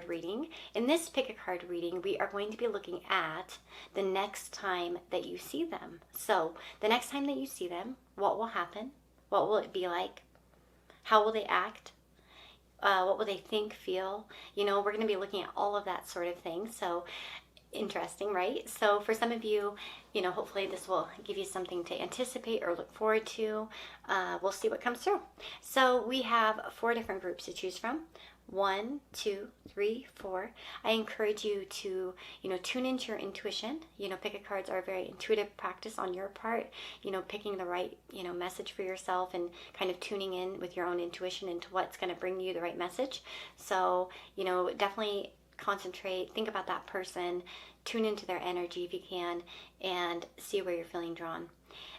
reading. In this pick a card reading, we are going to be looking at the next time that you see them. So the next time that you see them, what will happen? What will it be like? How will they act? What will they think, feel? You know, we're going to be looking at all of that sort of thing. So interesting, right? So for some of you, you know, hopefully this will give you something to anticipate or look forward to. We'll see what comes through. So we have 4 different groups to choose from. 1, 2, 3, 4. I encourage you to, you know, tune into your intuition. You know, pick a cards are a very intuitive practice on your part. You know, picking the right, you know, message for yourself and kind of tuning in with your own intuition into what's going to bring you the right message. So, you know, definitely concentrate, think about that person, tune into their energy if you can, and see where you're feeling drawn.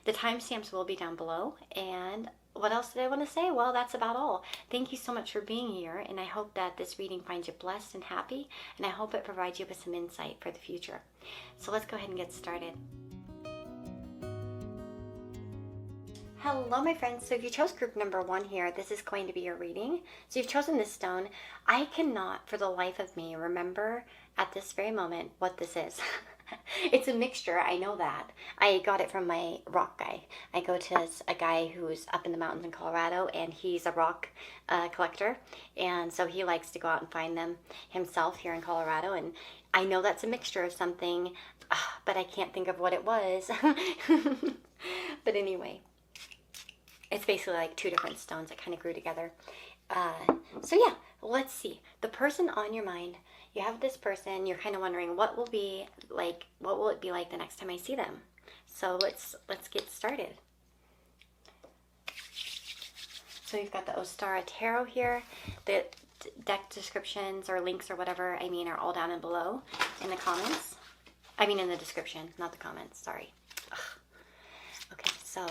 The timestamps will be down below. And what else did I want to say? Well, that's about all. Thank you so much for being here, and I hope that this reading finds you blessed and happy, and I hope it provides you with some insight for the future. So let's go ahead and get started. Hello, my friends. So if you chose group number 1 here, this is going to be your reading. So you've chosen this stone. I cannot, for the life of me, remember at this very moment what this is. It's a mixture, I know that. I got it from my rock guy. I go to a guy who's up in the mountains in Colorado, and he's a rock collector. And so he likes to go out and find them himself here in Colorado. And I know that's a mixture of something, but I can't think of what it was. But anyway, it's basically like 2 different stones that kind of grew together. So yeah, let's see. The person on your mind, you have this person, you're kind of wondering what will it be like the next time I see them? So let's get started. So we've got the Ostara Tarot here. The deck descriptions or links or whatever I mean are all down and below in the comments. I mean in the description, not the comments, sorry. Ugh. Okay, so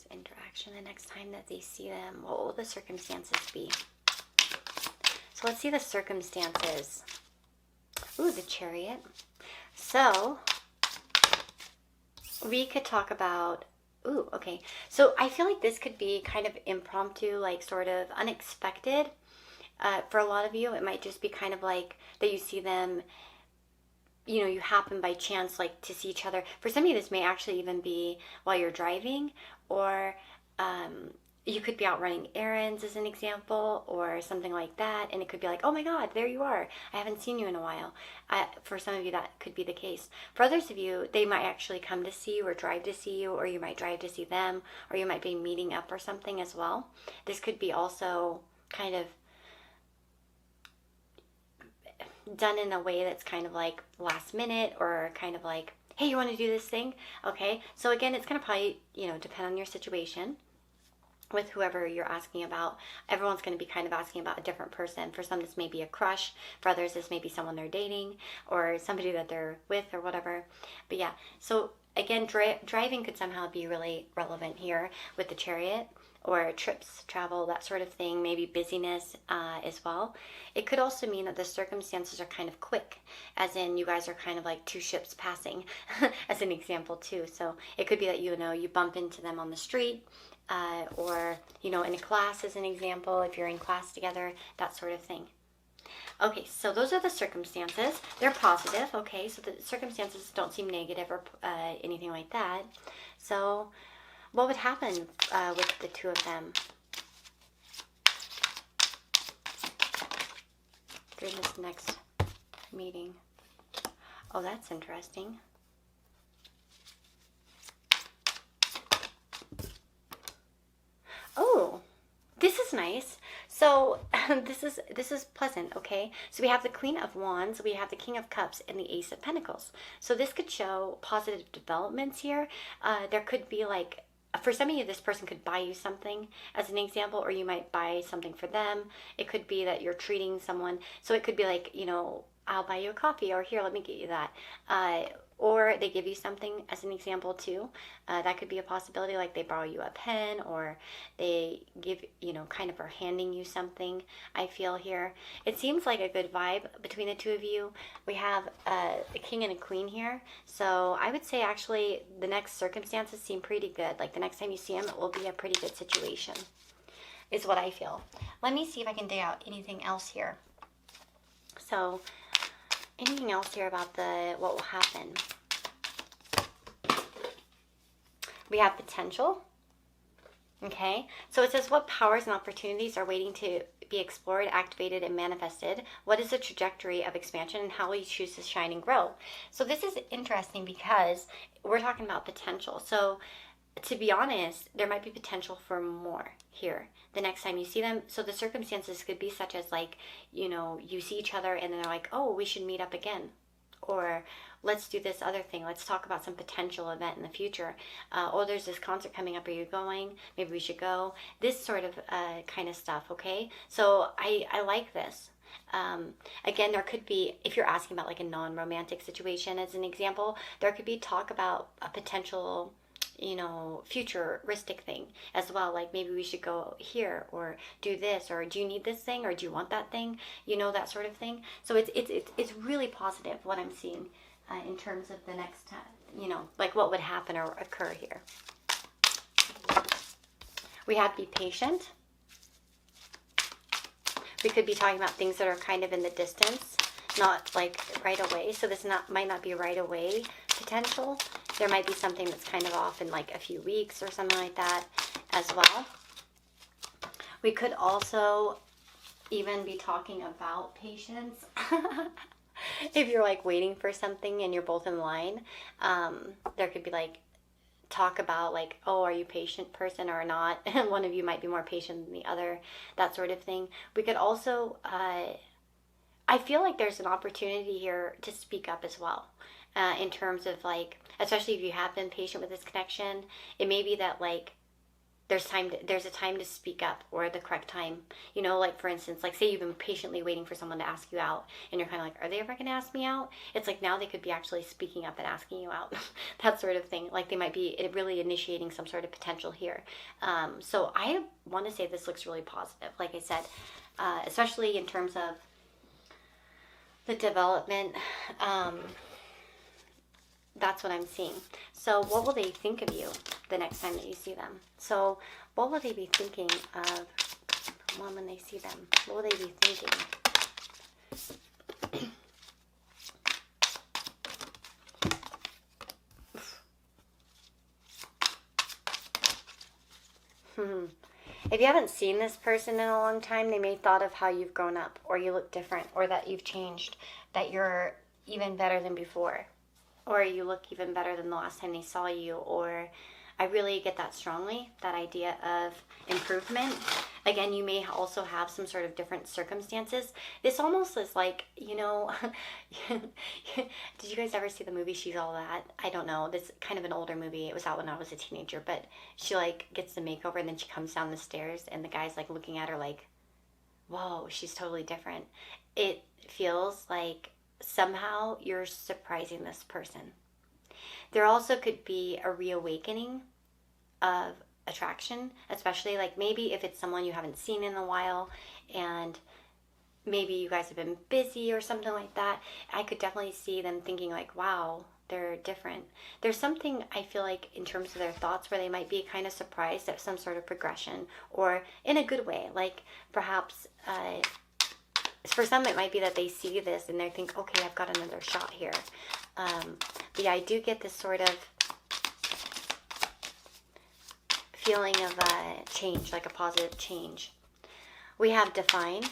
interaction the next time that they see them, what will the circumstances be? So let's see the circumstances. Ooh, the Chariot. So we could talk about, ooh, okay. So I feel like this could be kind of impromptu, like sort of unexpected. For a lot of you, it might just be kind of like that you see them, you know, you happen by chance like to see each other. For some of you, this may actually even be while you're driving, or you could be out running errands as an example, or something like that, and it could be like, oh my God, there you are. I haven't seen you in a while. For some of you, that could be the case. For others of you, they might actually come to see you or drive to see you, or you might drive to see them, or you might be meeting up or something as well. This could be also kind of done in a way that's kind of like last minute, or kind of like, hey, you want to do this thing? Okay, so again, it's going to probably, you know, depend on your situation with whoever you're asking about. Everyone's going to be kind of asking about a different person. For some, this may be a crush. For others, this may be someone they're dating or somebody that they're with or whatever. But yeah, so again, driving could somehow be really relevant here with the Chariot, or trips, travel, that sort of thing, maybe busyness as well. It could also mean that the circumstances are kind of quick, as in you guys are kind of like 2 ships passing, as an example too. So it could be that, you know, you bump into them on the street, or, you know, in a class as an example, if you're in class together, that sort of thing. Okay, so those are the circumstances. They're positive, okay? So the circumstances don't seem negative or anything like that. So what would happen with the 2 of them during this next meeting? Oh, that's interesting. Oh, this is nice. So this is pleasant, okay? So we have the Queen of Wands, we have the King of Cups, and the Ace of Pentacles. So this could show positive developments here. There could be like, for some of you, this person could buy you something as an example, or you might buy something for them. It could be that you're treating someone. So it could be like, you know, I'll buy you a coffee, or here, let me get you that. Or they give you something as an example too. That could be a possibility, like they borrow you a pen, or they give, you know, kind of are handing you something, I feel here. It seems like a good vibe between the 2 of you. We have a king and a queen here. So I would say actually the next circumstances seem pretty good. Like the next time you see them, it will be a pretty good situation. is what I feel. Let me see if I can dig out anything else here. So, anything else here about what will happen? We have potential. Okay, so it says, what powers and opportunities are waiting to be explored, activated, and manifested? What is the trajectory of expansion, and how will you choose to shine and grow? So this is interesting because we're talking about potential. So to be honest, there might be potential for more here the next time you see them. So the circumstances could be such as, like, you know, you see each other and then they're like, oh, we should meet up again. Or let's do this other thing. Let's talk about some potential event in the future. Oh, there's this concert coming up. Are you going? Maybe we should go. This sort of kind of stuff, okay? So I like this. Again, there could be, if you're asking about like a non-romantic situation as an example, there could be talk about a potential, you know, futuristic thing as well. Like maybe we should go here or do this, or do you need this thing, or do you want that thing? You know, that sort of thing. So it's really positive what I'm seeing in terms of the next time, you know, like what would happen or occur here. We have be patient. We could be talking about things that are kind of in the distance, not like right away. So this might not be right away potential. There might be something that's kind of off in like a few weeks or something like that as well. We could also even be talking about patience. If you're like waiting for something and you're both in line, there could be like talk about like, oh, are you a patient person or not? And one of you might be more patient than the other, that sort of thing. We could also, I feel like there's an opportunity here to speak up as well. In terms of like, especially if you have been patient with this connection, it may be that like there's a time to speak up, or the correct time. You know, like for instance, like say you've been patiently waiting for someone to ask you out, and you're kind of like, are they ever going to ask me out? It's like now they could be actually speaking up and asking you out, that sort of thing. Like they might be really initiating some sort of potential here. So I want to say this looks really positive. Like I said, especially in terms of the development. That's what I'm seeing. So what will they think of you the next time that you see them? So what will they be thinking of when they see them? What will they be thinking? If you haven't seen this person in a long time, they may have thought of how you've grown up, or you look different, or that you've changed, that you're even better than before, or you look even better than the last time they saw you. Or I really get that strongly, that idea of improvement. Again, you may also have some sort of different circumstances. This almost is like, you know, did you guys ever see the movie She's All That? I don't know. This kind of an older movie. It was out when I was a teenager, but she like gets the makeover and then she comes down the stairs and the guy's like looking at her like, whoa, she's totally different. It feels like somehow you're surprising this person. There also could be a reawakening of attraction, especially like maybe if it's someone you haven't seen in a while and maybe you guys have been busy or something like that. I could definitely see them thinking like, wow, they're different. There's something I feel like in terms of their thoughts where they might be kind of surprised at some sort of progression, or in a good way. Like perhaps for some it might be that they see this and they think, okay, I've got another shot here. But yeah, I do get this sort of feeling of change, like a positive change. We have define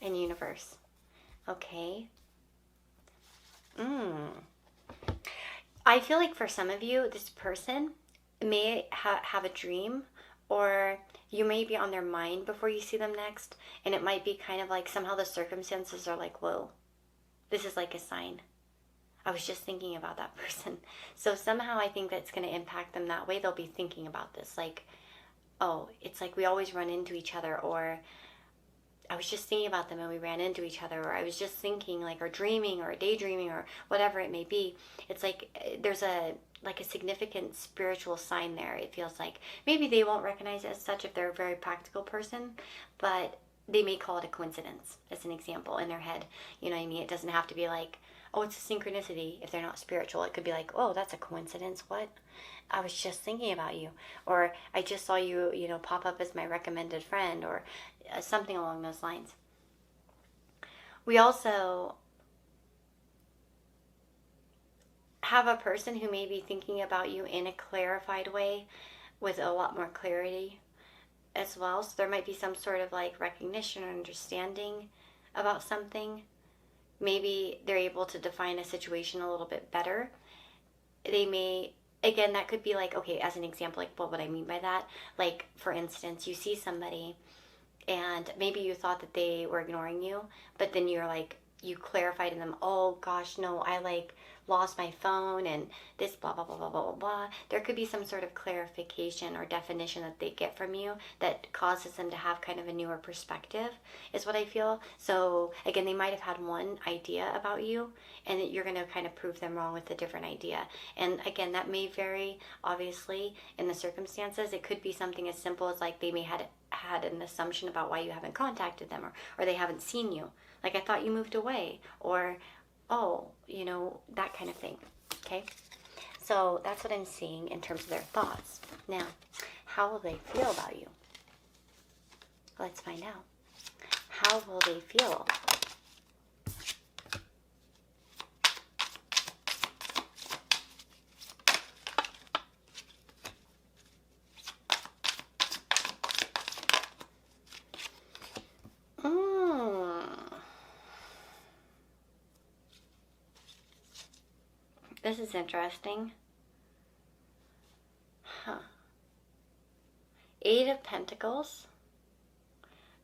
and universe. Okay. I feel like for some of you, this person may have a dream, or you may be on their mind before you see them next, and it might be kind of like somehow the circumstances are like, whoa, this is like a sign. I was just thinking about that person. So somehow I think that's going to impact them that way. They'll be thinking about this like, oh, it's like we always run into each other, or I was just thinking about them and we ran into each other, or I was just thinking like, or dreaming or daydreaming or whatever it may be. It's like there's a significant spiritual sign there. It feels like maybe they won't recognize it as such if they're a very practical person, but they may call it a coincidence as an example in their head. You know what I mean? It doesn't have to be like, oh, it's a synchronicity. If they're not spiritual, it could be like, oh, that's a coincidence. What? I was just thinking about you. Or I just saw you, pop up as my recommended friend, or something along those lines. We also have a person who may be thinking about you in a clarified way with a lot more clarity as well. So there might be some sort of like recognition or understanding about something. Maybe they're able to define a situation a little bit better. They may, again, that could be like, okay, as an example, like what would I mean by that? Like, for instance, you see somebody and maybe you thought that they were ignoring you, but then you're like, you clarified to them, oh gosh, no, I like lost my phone and this blah, blah, blah, blah, blah, blah, blah. There could be some sort of clarification or definition that they get from you that causes them to have kind of a newer perspective, is what I feel. So again, they might have had one idea about you and that you're going to kind of prove them wrong with a different idea. And again, that may vary, obviously, in the circumstances. It could be something as simple as like they may had an assumption about why you haven't contacted them, or they haven't seen you. Like, I thought you moved away, or, oh, that kind of thing, okay? So that's what I'm seeing in terms of their thoughts. Now, how will they feel about you? Let's find out. How will they feel? This is interesting. Eight of Pentacles,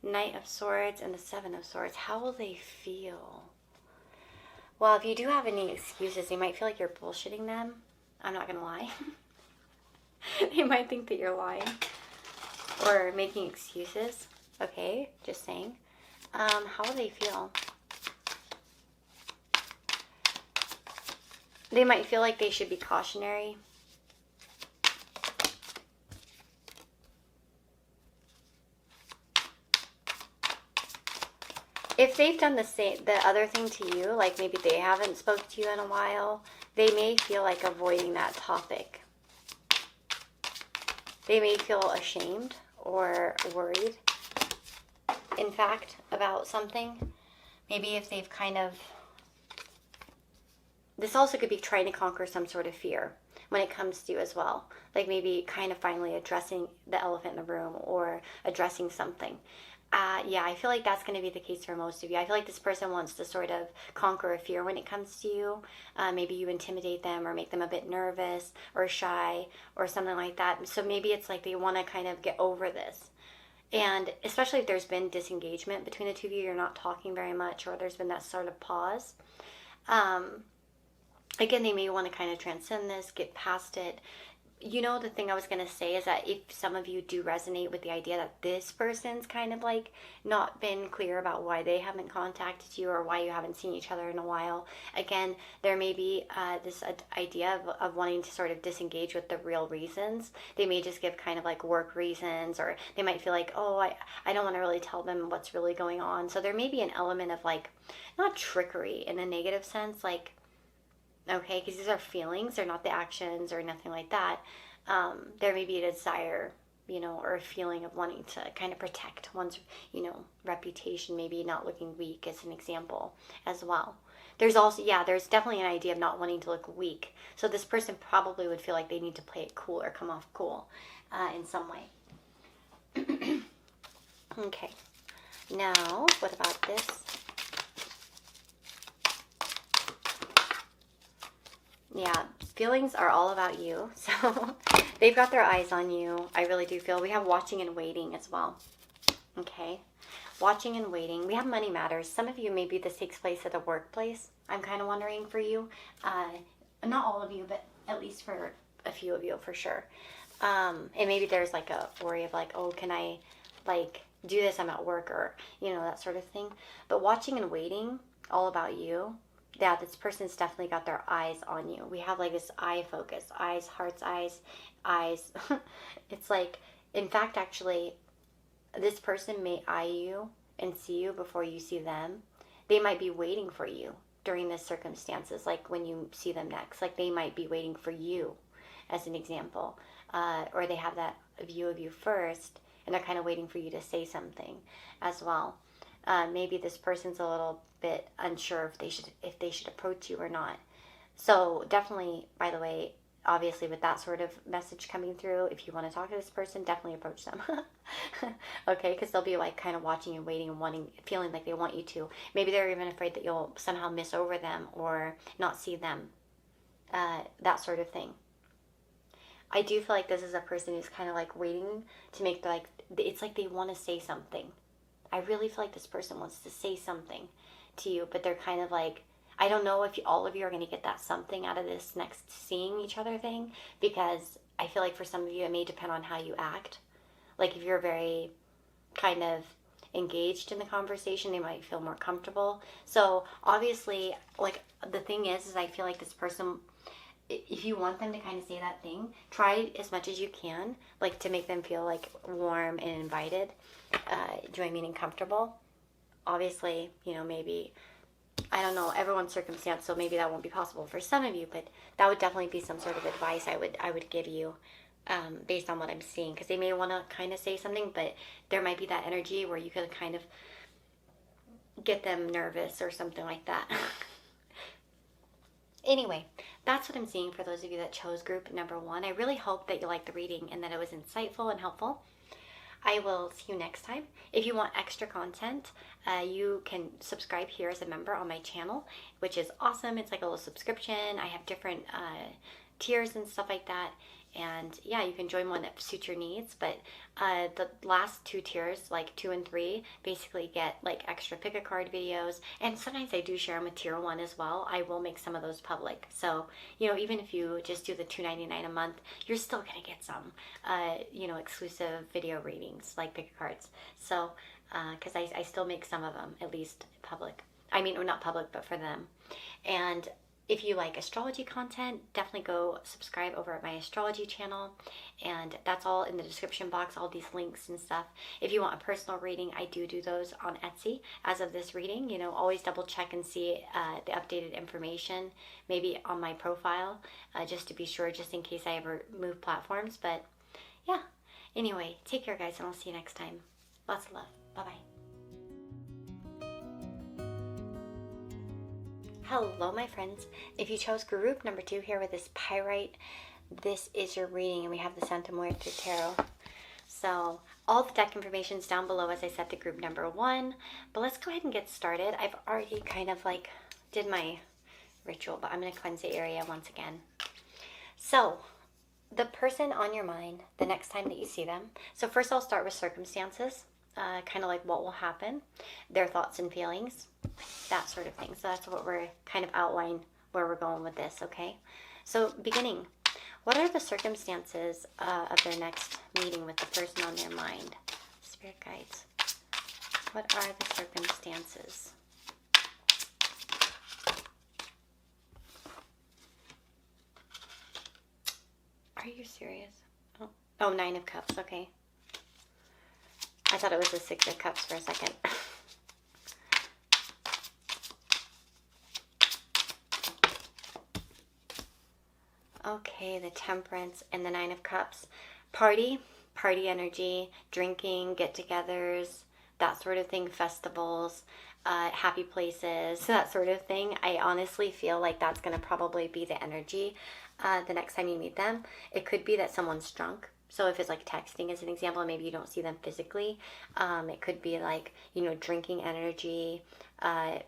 Knight of Swords, and the Seven of Swords. How will they feel? Well, if you do have any excuses, they might feel like you're bullshitting them. I'm not going to lie. They might think that you're lying or making excuses. Okay, just saying. How will they feel? They might feel like they should be cautionary. If they've done the other thing to you, like maybe they haven't spoken to you in a while, they may feel like avoiding that topic. They may feel ashamed or worried, in fact, about something. Maybe if they've kind of... This also could be trying to conquer some sort of fear when it comes to you as well. Like maybe kind of finally addressing the elephant in the room or addressing something. Yeah, I feel like that's going to be the case for most of you. I feel like this person wants to sort of conquer a fear when it comes to you. Maybe you intimidate them or make them a bit nervous or shy or something like that. So maybe it's like they want to kind of get over this. And especially if there's been disengagement between the two of you, you're not talking very much, or there's been that sort of pause. Again, they may want to kind of transcend this, get past it. The thing I was going to say is that if some of you do resonate with the idea that this person's kind of like not been clear about why they haven't contacted you or why you haven't seen each other in a while, again, there may be this idea of wanting to sort of disengage with the real reasons. They may just give kind of like work reasons, or they might feel like, oh, I don't want to really tell them what's really going on. So there may be an element of like, not trickery in a negative sense, like, okay, because these are feelings, they're not the actions or nothing like that. There may be a desire, or a feeling of wanting to kind of protect one's, reputation, maybe not looking weak as an example as well. There's also, there's definitely an idea of not wanting to look weak. So this person probably would feel like they need to play it cool or come off cool in some way. Okay, now what about this? Yeah, feelings are all about you. So they've got their eyes on you. I really do feel. We have watching and waiting as well. Okay. Watching and waiting. We have money matters. Some of you, maybe this takes place at the workplace. I'm kind of wondering for you. Not all of you, but at least for a few of you for sure. And maybe there's like a worry of like, oh, can I like do this? I'm at work, or, that sort of thing. But watching and waiting, all about you. Yeah, this person's definitely got their eyes on you. We have like this eye focus, eyes, heart's eyes. It's like, in fact, actually, this person may eye you and see you before you see them. They might be waiting for you during this circumstances, like when you see them next. Like they might be waiting for you, as an example, or they have that view of you first, and they're kind of waiting for you to say something as well. Maybe this person's a little bit unsure if they should approach you or not. So definitely, by the way, obviously with that sort of message coming through, if you want to talk to this person, definitely approach them. Okay, because they'll be like kind of watching and waiting and feeling like they want you to. Maybe they're even afraid that you'll somehow miss over them or not see them. That sort of thing. I do feel like this is a person who's kind of like waiting to make it's like they want to say something. I really feel like this person wants to say something to you, but they're kind of like, I don't know if all of you are going to get that something out of this next seeing each other thing, because I feel like for some of you, it may depend on how you act. Like if you're very kind of engaged in the conversation, they might feel more comfortable. So obviously, like the thing is I feel like this person, if you want them to kind of say that thing, try as much as you can, like to make them feel like warm and invited. Do I mean and comfortable? Obviously, maybe, I don't know, everyone's circumstance, so maybe that won't be possible for some of you, but that would definitely be some sort of advice I would give you based on what I'm seeing, because they may want to kind of say something, but there might be that energy where you could kind of get them nervous or something like that. Anyway, that's what I'm seeing for those of you that chose group number 1. I really hope that you liked the reading and that it was insightful and helpful. I will see you next time. If you want extra content, you can subscribe here as a member on my channel, which is awesome. It's like a little subscription. I have different tiers and stuff like that. And yeah, you can join one that suits your needs. But the last 2 tiers, like 2 and 3, basically get like extra pick a card videos. And sometimes I do share them with tier 1 as well. I will make some of those public. So, even if you just do the $2.99 a month, you're still going to get some, exclusive video readings like pick a cards. So, because I still make some of them, at least public. I mean, or not public, but for them. And if you like astrology content, definitely go subscribe over at my astrology channel, and that's all in the description box, all these links and stuff. If you want a personal reading, I do those on Etsy as of this reading. Always double check and see the updated information, maybe on my profile, just to be sure, just in case I ever move platforms. But yeah, anyway, take care guys, and I'll see you next time. Lots of love. Bye-bye. Hello, my friends. If you chose group number 2 here with this pyrite, this is your reading, and we have the Santa Muerte Tarot. So all the deck information is down below, as I said, to group number 1. But let's go ahead and get started. I've already kind of like did my ritual, but I'm going to cleanse the area once again. So the person on your mind the next time that you see them. So first I'll start with circumstances. Kind of like what will happen, their thoughts and feelings, that sort of thing. So that's what we're kind of outline where we're going with this, okay? So beginning, what are the circumstances of their next meeting with the person on their mind? Spirit guides, what are the circumstances? Are you serious? Oh, 9 of Cups, okay. I thought it was the 6 of Cups for a second. Okay, the Temperance and the 9 of Cups. Party energy, drinking, get-togethers, that sort of thing, festivals, happy places, that sort of thing. I honestly feel like that's going to probably be the energy the next time you meet them. It could be that someone's drunk. So if it's like texting as an example, maybe you don't see them physically. It could be like, drinking energy,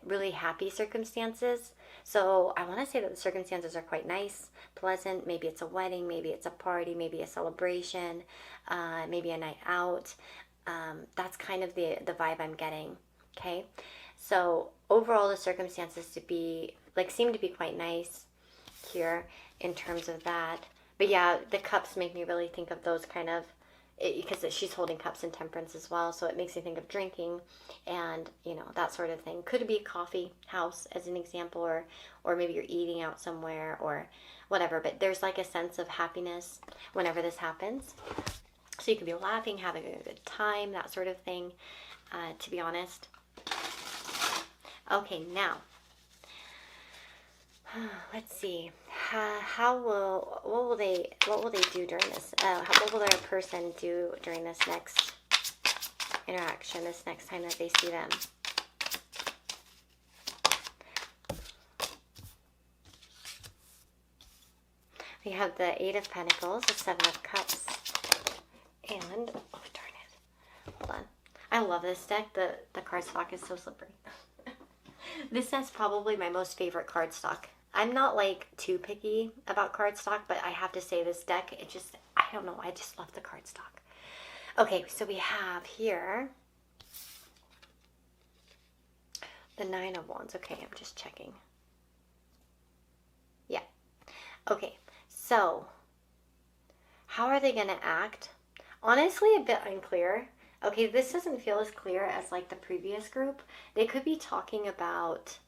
really happy circumstances. So I want to say that the circumstances are quite nice, pleasant. Maybe it's a wedding, maybe it's a party, maybe a celebration, maybe a night out. That's kind of the vibe I'm getting, okay? So overall, the circumstances seem to be quite nice here in terms of that. But yeah, the cups make me really think of those kind of, because she's holding cups and temperance as well, so it makes me think of drinking and, that sort of thing. Could be a coffee house as an example, or maybe you're eating out somewhere or whatever, but there's like a sense of happiness whenever this happens. So you could be laughing, having a good time, that sort of thing, to be honest. Okay, now, Let's see. What will they do during this? What will their person do during this next interaction, this next time that they see them? We have the Eight of Pentacles, the Seven of Cups, and, oh darn it, hold on. I love this deck. The cardstock is so slippery. This is probably my most favorite cardstock. I'm not like too picky about cardstock, but I have to say this deck, it just, I don't know, I just love the cardstock. Okay, so we have here the Nine of Wands. Okay, I'm just checking. Yeah. Okay, so how are they going to act? Honestly, a bit unclear. Okay, this doesn't feel as clear as like the previous group. They could be talking about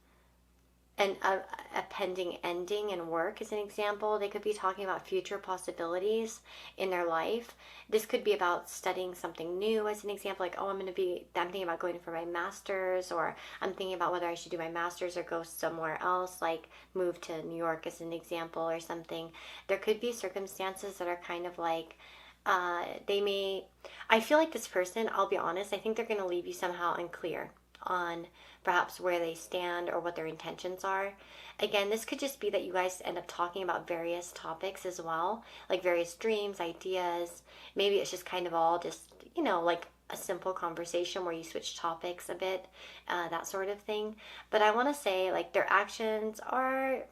a pending ending in work as an example. They could be talking about future possibilities in their life. This could be about studying something new as an example, like, oh, I'm thinking about going for my master's, or I'm thinking about whether I should do my master's or go somewhere else, like move to New York as an example or something. There could be circumstances that are kind of like, I feel like this person, I'll be honest, I think they're going to leave you somehow unclear on perhaps where they stand or what their intentions are. Again, this could just be that you guys end up talking about various topics as well, like various dreams, ideas. Maybe it's just kind of all just, like a simple conversation where you switch topics a bit, that sort of thing. But I want to say, like, their actions are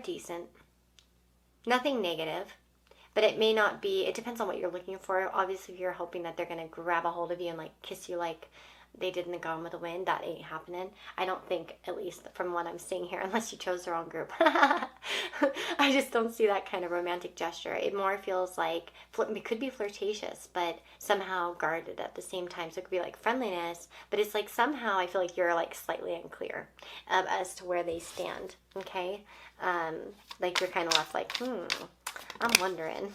decent. Nothing negative. But it may not be, it depends on what you're looking for. Obviously, if you're hoping that they're going to grab a hold of you and like kiss you like they did in the Gone with the Wind, that ain't happening. I don't think, at least from what I'm seeing here, unless you chose the wrong group. I just don't see that kind of romantic gesture. It more feels like, it could be flirtatious, but somehow guarded at the same time. So it could be like friendliness, but it's like somehow I feel like you're like slightly unclear as to where they stand, okay? Like you're kind of left like, I'm wondering.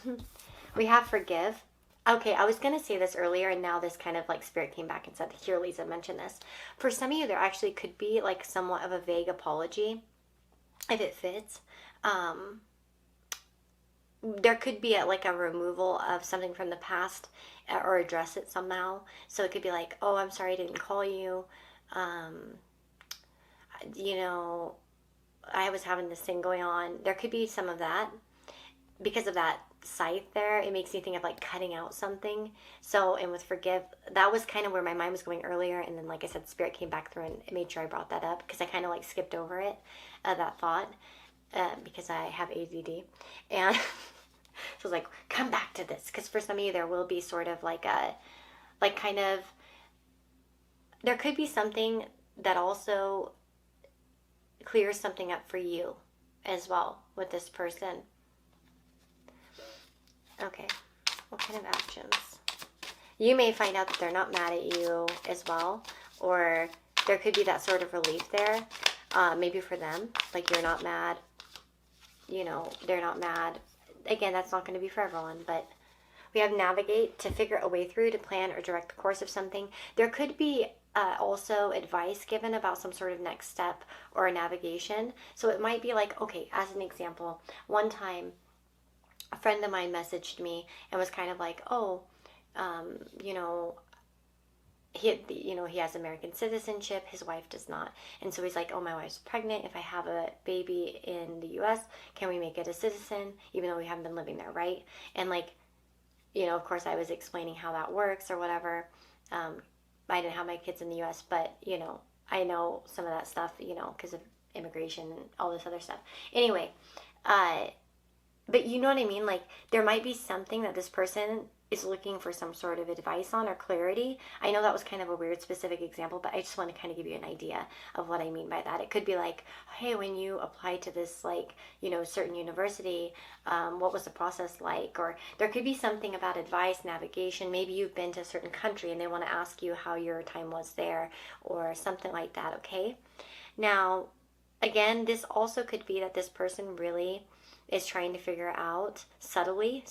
We have Forgive. Okay, I was going to say this earlier, and now this kind of like spirit came back and said, here, Lisa, mention this. For some of you, there actually could be like somewhat of a vague apology, if it fits. There could be like a removal of something from the past, or address it somehow. So it could be like, oh, I'm sorry I didn't call you. I was having this thing going on. There could be some of that. Because of that scythe there, it makes me think of like cutting out something. So, and with Forgive, that was kind of where my mind was going earlier. And then, like I said, Spirit came back through and made sure I brought that up, because I kind of like skipped over it, that thought, because I have ADD. And so I was like, come back to this. Because for some of you, there will be sort of like there could be something that also clears something up for you as well with this person. Okay, what kind of actions? You may find out that they're not mad at you as well, or there could be that sort of relief there, maybe for them, like you're not mad, they're not mad. Again, that's not going to be for everyone, but we have Navigate, to figure a way through, to plan or direct the course of something. There could be also advice given about some sort of next step or a navigation. So it might be like, okay, as an example, one time, a friend of mine messaged me and was kind of like, oh, he has American citizenship, his wife does not. And so he's like, oh, my wife's pregnant. If I have a baby in the US, can we make it a citizen, even though we haven't been living there, right? And like, of course I was explaining how that works or whatever. I didn't have my kids in the US, but, I know some of that stuff, because of immigration and all this other stuff. Anyway, but you know what I mean? Like, there might be something that this person is looking for some sort of advice on or clarity. I know that was kind of a weird specific example, but I just want to kind of give you an idea of what I mean by that. It could be like, hey, when you apply to this, like, certain university, what was the process like? Or there could be something about advice, navigation. Maybe you've been to a certain country and they want to ask you how your time was there, or something like that, okay? Now, again, this also could be that this person really is trying to figure out subtly,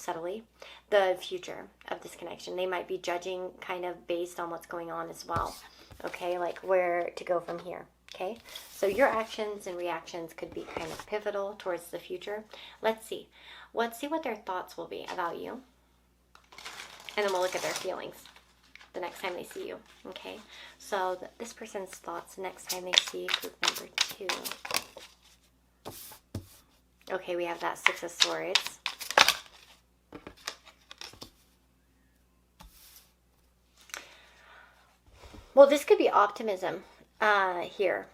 the future of this connection. They might be judging kind of based on what's going on as well. Okay, like where to go from here. Okay, so your actions and reactions could be kind of pivotal towards the future. Let's see. Let's see what their thoughts will be about you. And then we'll look at their feelings the next time they see you. Okay, so this person's thoughts the next time they see group number 2. Okay, we have that 6 of Swords. Well, this could be optimism here.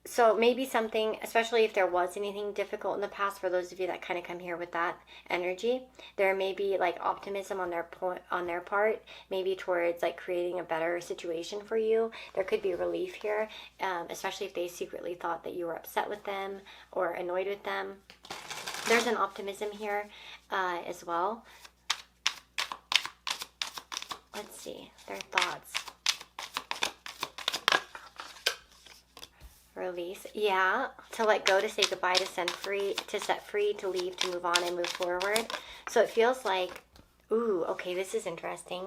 So maybe something, especially if there was anything difficult in the past, for those of you that kind of come here with that energy, there may be like optimism on their part, maybe towards like creating a better situation for you. There could be relief here, especially if they secretly thought that you were upset with them or annoyed with them. There's an optimism here as well. Let's see, their thoughts. Release. Yeah, to let go, to say goodbye, to set free, to leave, to move on and move forward. So it feels like, ooh, okay, this is interesting.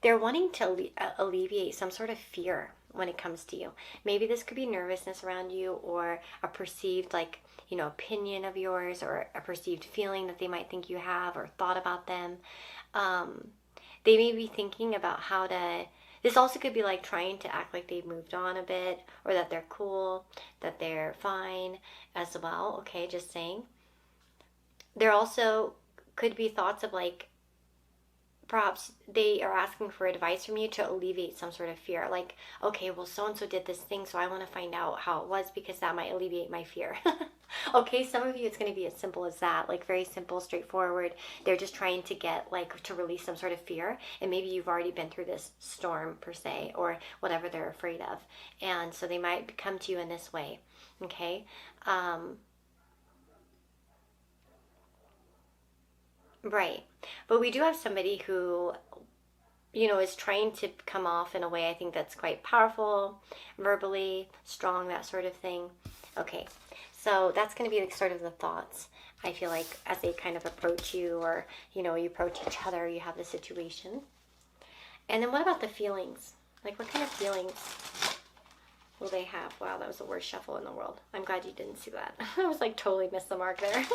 They're wanting to alleviate some sort of fear when it comes to you. Maybe this could be nervousness around you, or a perceived like, you know, opinion of yours, or a perceived feeling that they might think you have or thought about them. They may be thinking about how to. This also could be like trying to act like they've moved on a bit, or that they're cool, that they're fine as well. Okay, just saying. There also could be thoughts of like, perhaps they are asking for advice from you to alleviate some sort of fear. Like, okay, well, so-and-so did this thing, so I want to find out how it was because that might alleviate my fear. Okay, some of you, it's going to be as simple as that, like very simple, straightforward. They're just trying to get, like, to release some sort of fear. And maybe you've already been through this storm, per se, or whatever they're afraid of. And so they might come to you in this way, okay? Right. But we do have somebody who, you know, is trying to come off in a way I think that's quite powerful, verbally, strong, that sort of thing. Okay, so that's going to be like sort of the thoughts, I feel like, as they kind of approach you, or, you know, you approach each other, you have the situation. And then what about the feelings? Like, what kind of feelings will they have? Wow, that was the worst shuffle in the world. I'm glad you didn't see that. I was like totally missed the mark there.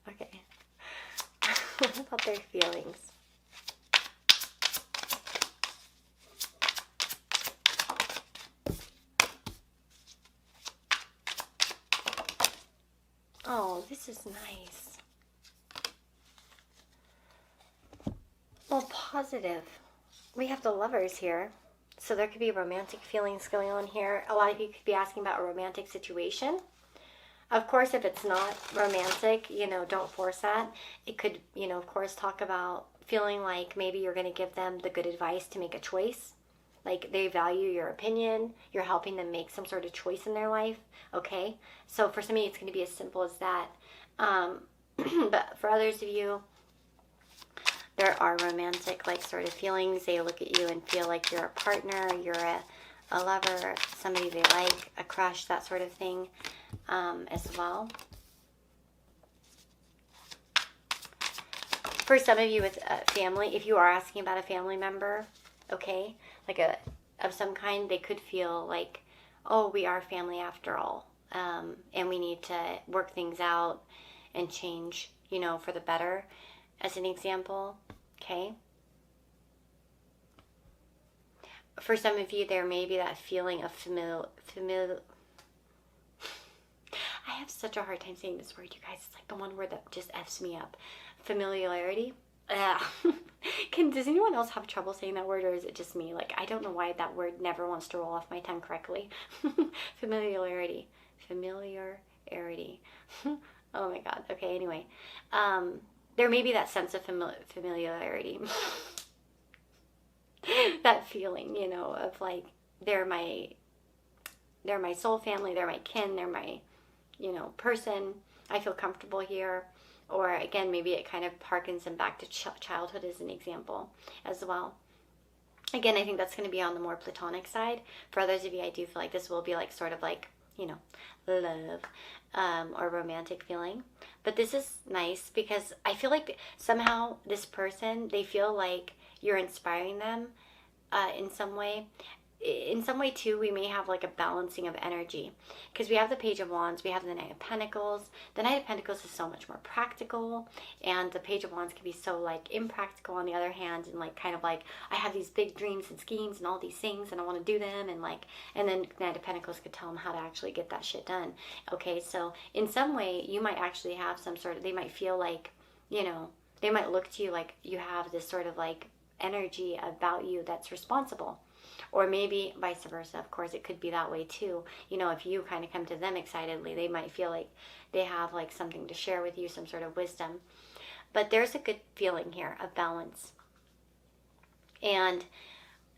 Okay. What about their feelings? Oh, this is nice. Well, positive. We have the Lovers here. So there could be romantic feelings going on here. A lot of you could be asking about a romantic situation. Of course, if it's not romantic, you know, don't force that. It could, you know, of course, talk about feeling like maybe you're going to give them the good advice to make a choice. Like, they value your opinion. You're helping them make some sort of choice in their life. Okay? So for some of you, it's going to be as simple as that. But for others of you, there are romantic, like, sort of feelings. They look at you and feel like you're a partner, you're a lover, somebody they like, a crush, that sort of thing, as well. For some of you with family, if you are asking about a family member, okay, like of some kind, they could feel like, oh, we are family after all, and we need to work things out and change, you know, for the better, as an example, okay? For some of you, there may be that feeling of I have such a hard time saying this word, you guys. It's like the one word that just F's me up. Familiarity. Does anyone else have trouble saying that word, or is it just me? Like, I don't know why that word never wants to roll off my tongue correctly. Familiarity. Familiarity. Oh my God. Okay, anyway. There may be that sense of familiarity. That feeling, you know, of like, they're my soul family, they're my kin, they're my, you know, person. I feel comfortable here. Or again, maybe it kind of harkens them back to childhood as an example as well. Again, I think that's going to be on the more platonic side. For others of you, I do feel like this will be like sort of like, you know, love, or romantic feeling. But this is nice because I feel like somehow this person, they feel like you're inspiring them in some way. in some way too, we may have like a balancing of energy, because we have the Page of Wands, we have the Knight of Pentacles. The Knight of Pentacles is so much more practical, and the Page of Wands can be so like impractical on the other hand, and like kind of like, I have these big dreams and schemes and all these things and I want to do them, and like, and then Knight of Pentacles could tell them how to actually get that shit done. Okay, so in some way you might actually have some sort of, they might feel like, you know, they might look to you like you have this sort of like energy about you that's responsible. Or maybe vice versa. Of course, it could be that way too. You know, if you kind of come to them excitedly, they might feel like they have like something to share with you, some sort of wisdom. But there's a good feeling here of balance. And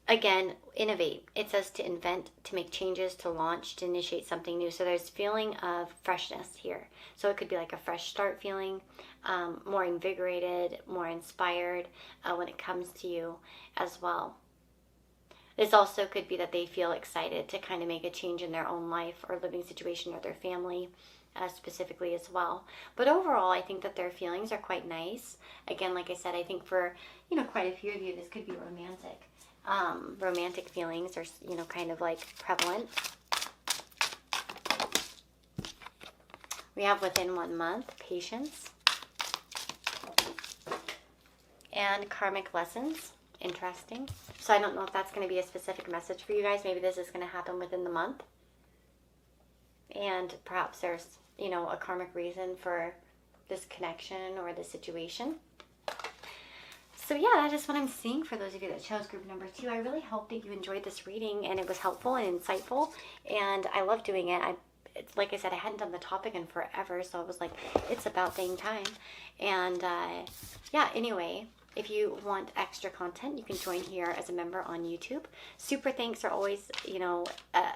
again, innovate. It says to invent, to make changes, to launch, to initiate something new. So there's feeling of freshness here. So it could be like a fresh start feeling, more invigorated, more inspired when it comes to you as well. This also could be that they feel excited to kind of make a change in their own life or living situation or their family specifically as well. But overall, I think that their feelings are quite nice. Again, like I said, I think for, you know, quite a few of you, this could be romantic. Romantic feelings are, you know, kind of like prevalent. We have within 1 month, patience. And karmic lessons. Interesting. So I don't know if that's going to be a specific message for you guys. Maybe this is going to happen within the month. And perhaps there's, you know, a karmic reason for this connection or this situation. So yeah, that is what I'm seeing for those of you that chose group number 2. I really hope that you enjoyed this reading and it was helpful and insightful. And I love doing it. It's like I said, I hadn't done the topic in forever. So I was like, it's about dang time. And yeah, anyway, if you want extra content, you can join here as a member on YouTube. Super thanks are always, you know,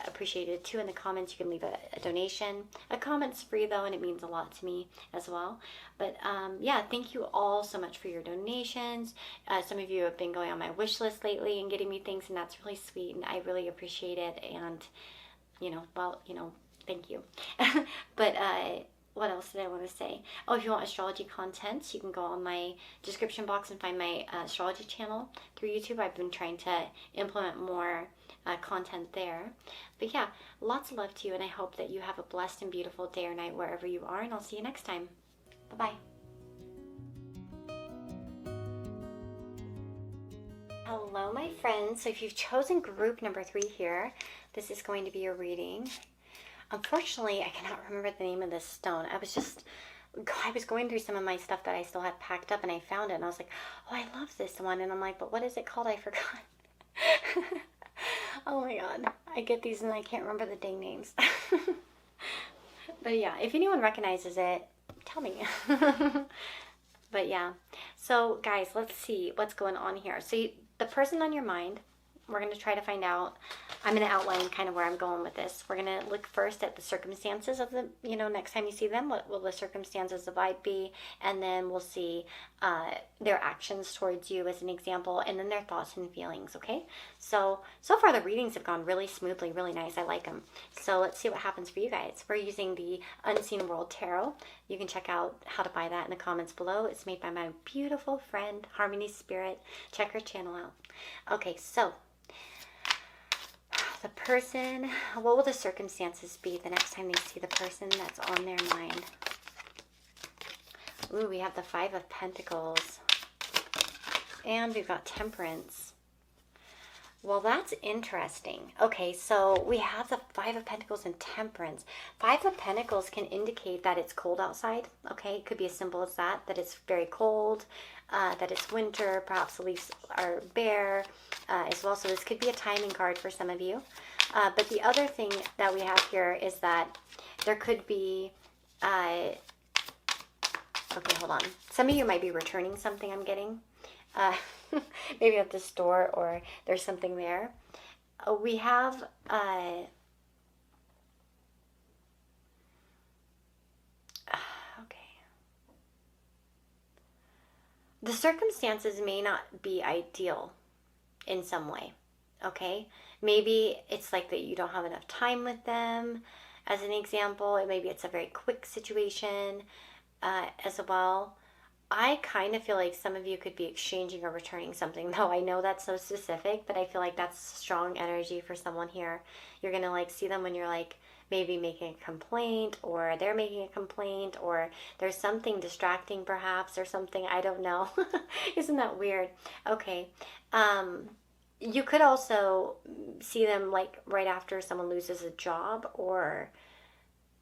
appreciated too. In the comments, you can leave a donation. A comment's free though, and it means a lot to me as well. But yeah, thank you all so much for your donations. Some of you have been going on my wish list lately and getting me things, and that's really sweet, and I really appreciate it. And, you know, well, you know, thank you. But what else did I want to say? Oh, if you want astrology content, you can go on my description box and find my astrology channel through YouTube. I've been trying to implement more content there. But yeah, lots of love to you, and I hope that you have a blessed and beautiful day or night wherever you are, and I'll see you next time. Bye-bye. Hello, my friends. So if you've chosen group number 3 here, this is going to be a reading. Unfortunately, I cannot remember the name of this stone. I was going through some of my stuff that I still had packed up, and I found it, and I was like, oh, I love this one. And I'm like, but what is it called? I forgot. Oh my God. I get these and I can't remember the dang names. But yeah, if anyone recognizes it, tell me. But yeah. So guys, let's see what's going on here. So the person on your mind, we're going to try to find out. I'm going to outline kind of where I'm going with this. We're going to look first at the circumstances of the, you know, next time you see them, what will the circumstances of vibe be? And then we'll see their actions towards you as an example, and then their thoughts and feelings, okay? So far the readings have gone really smoothly, really nice. I like them. So let's see what happens for you guys. We're using the Unseen World Tarot. You can check out how to buy that in the comments below. It's made by my beautiful friend, Harmony Spirit. Check her channel out. Okay, so the person, what will the circumstances be the next time they see the person that's on their mind? Ooh, we have the 5 of Pentacles. And we've got Temperance. Well, that's interesting. Okay, so we have the 5 of Pentacles and Temperance. 5 of Pentacles can indicate that it's cold outside. Okay, it could be as simple as that it's very cold, that it's winter, perhaps the leaves are bare as well. So this could be a timing card for some of you. But the other thing that we have here is that there could be, okay, hold on. Some of you might be returning something I'm getting. Maybe at the store, or there's something there. We have okay. The circumstances may not be ideal in some way. Okay, maybe it's like that you don't have enough time with them, as an example. Maybe it's a very quick situation as well. I kind of feel like some of you could be exchanging or returning something, though I know that's so specific, but I feel like that's strong energy for someone here. You're going to like see them when you're like maybe making a complaint, or they're making a complaint, or there's something distracting perhaps, or something. I don't know. Isn't that weird? Okay. You could also see them like right after someone loses a job, or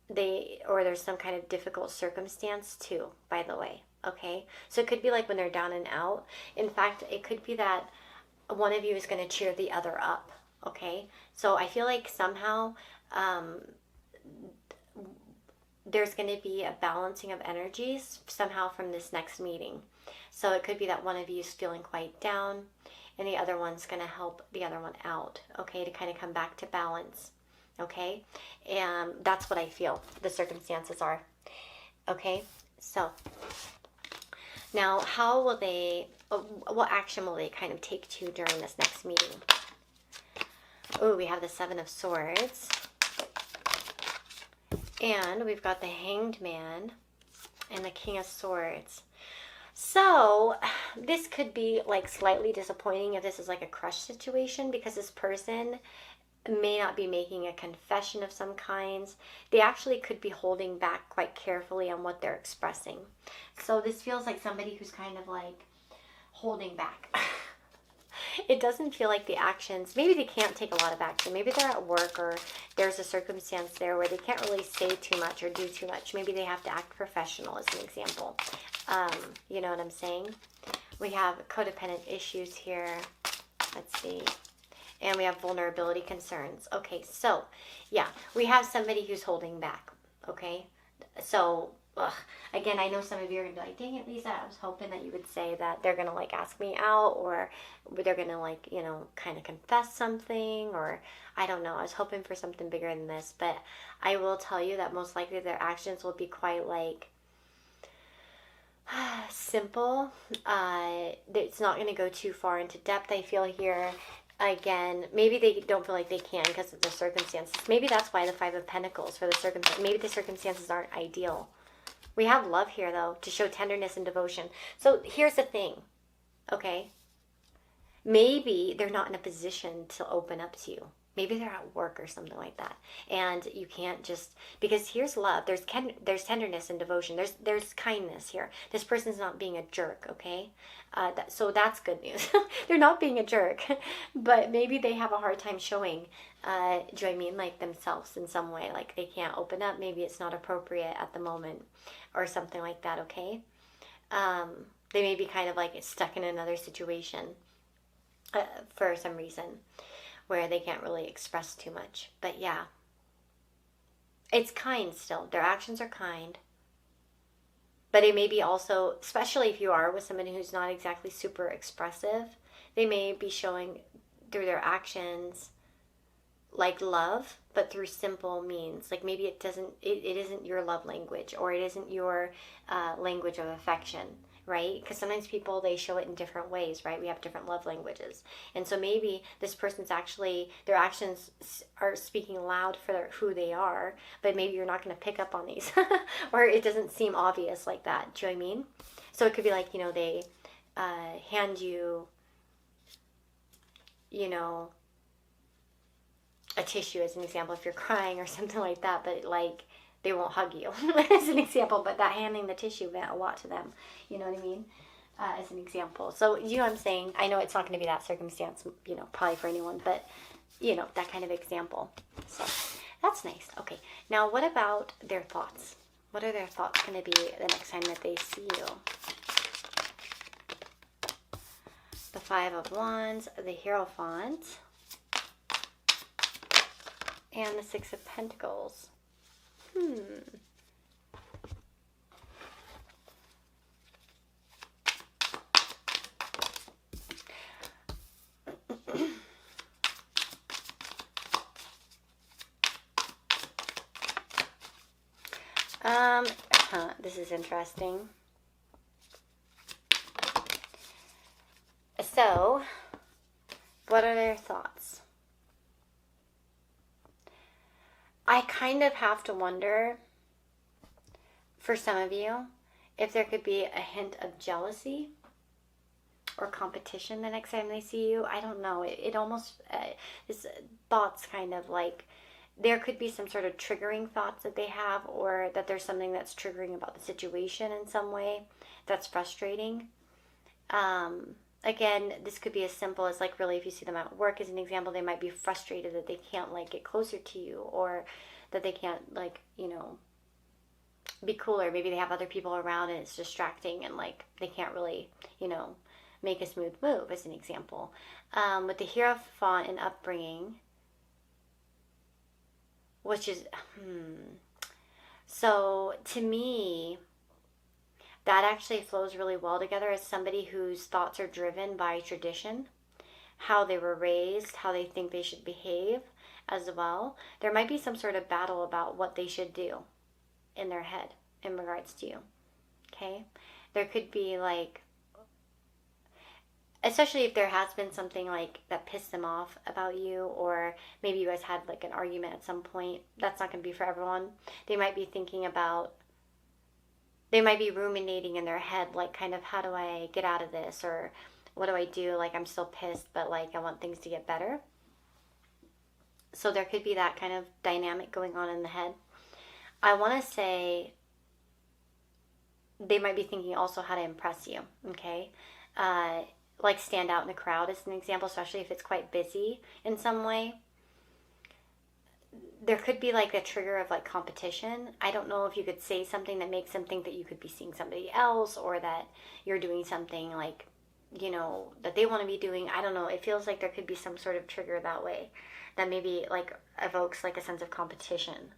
there's some kind of difficult circumstance too, by the way. Okay, so it could be like when they're down and out. In fact, it could be that one of you is going to cheer the other up. Okay, so I feel like somehow um, there's going to be a balancing of energies somehow from this next meeting. So it could be that one of you is feeling quite down and the other one's going to help the other one out, okay, to kind of come back to balance, okay? And that's what I feel the circumstances are, okay? So now how will they, what action will they kind of take to during this next meeting? Oh, we have the Seven of Swords. And we've got the Hanged Man and the King of Swords. So this could be like slightly disappointing if this is like a crush situation, because this person may not be making a confession of some kinds. They actually could be holding back quite carefully on what they're expressing. So this feels like somebody who's kind of like holding back. It doesn't feel like the actions, maybe they can't take a lot of action. Maybe they're at work, or there's a circumstance there where they can't really say too much or do too much. Maybe they have to act professional, as an example. You know what I'm saying? We have codependent issues here. Let's see. And we have vulnerability concerns. Okay, so yeah, we have somebody who's holding back. Okay, so again, I know some of you are gonna be like, dang it, Lisa, I was hoping that you would say that they're gonna like ask me out, or they're gonna like, you know, kind of confess something, or I don't know. I was hoping for something bigger than this, but I will tell you that most likely their actions will be quite like simple. It's not going to go too far into depth, I feel here. Again, maybe they don't feel like they can because of the circumstances. Maybe that's why the Five of Pentacles for the circumstances. Maybe the circumstances aren't ideal. We have love here, though, to show tenderness and devotion. So here's the thing, okay? Maybe they're not in a position to open up to you. Maybe they're at work or something like that, and you can't just, because here's love. There's tenderness and devotion. There's kindness here. This person's not being a jerk, okay? So that's good news. They're not being a jerk, but maybe they have a hard time showing. Do I mean like themselves in some way? Like they can't open up. Maybe it's not appropriate at the moment, or something like that. Okay. They may be kind of like stuck in another situation for some reason, where they can't really express too much. But yeah, it's kind still. Their actions are kind. But it may be also, especially if you are with somebody who's not exactly super expressive, they may be showing through their actions like love, but through simple means. Like maybe it isn't your love language, or it isn't your language of affection, right? Because sometimes people, they show it in different ways, right? We have different love languages. And so maybe this person's actually, their actions are speaking loud for who they are, but maybe you're not going to pick up on these, or it doesn't seem obvious like that. Do you know what I mean? So it could be like, you know, they hand you, you know, a tissue as an example if you're crying or something like that, but like they won't hug you as an example, but that handing the tissue meant a lot to them. You know what I mean? As an example. So you know what I'm saying? I know it's not going to be that circumstance, you know, probably for anyone, but you know, that kind of example. So that's nice. Okay. Now what about their thoughts? What are their thoughts going to be the next time that they see you? The Five of Wands, the Hierophant, and the Six of Pentacles. This is interesting. So, what are their thoughts? I kind of have to wonder, for some of you, if there could be a hint of jealousy or competition the next time they see you. I don't know. It almost, this thoughts kind of like, there could be some sort of triggering thoughts that they have, or that there's something that's triggering about the situation in some way that's frustrating. Again, this could be as simple as like, really, if you see them at work as an example, they might be frustrated that they can't like get closer to you, or that they can't like, you know, be cooler. Maybe they have other people around and it's distracting, and like they can't really, you know, make a smooth move as an example. With the Hierophant and upbringing, which is, so to me, that actually flows really well together as somebody whose thoughts are driven by tradition, how they were raised, how they think they should behave as well. There might be some sort of battle about what they should do in their head in regards to you. Okay? There could be like, especially if there has been something like that pissed them off about you, or maybe you guys had like an argument at some point. That's not going to be for everyone. They might be thinking about, they might be ruminating in their head, like kind of, how do I get out of this? Or what do I do? Like, I'm still pissed, but like I want things to get better. So there could be that kind of dynamic going on in the head. I want to say they might be thinking also how to impress you, okay? Like stand out in the crowd as an example, especially if it's quite busy in some way. There could be like a trigger of like competition. I don't know if you could say something that makes them think that you could be seeing somebody else, or that you're doing something like, you know, that they want to be doing. I don't know. It feels like there could be some sort of trigger that way that maybe like evokes like a sense of competition.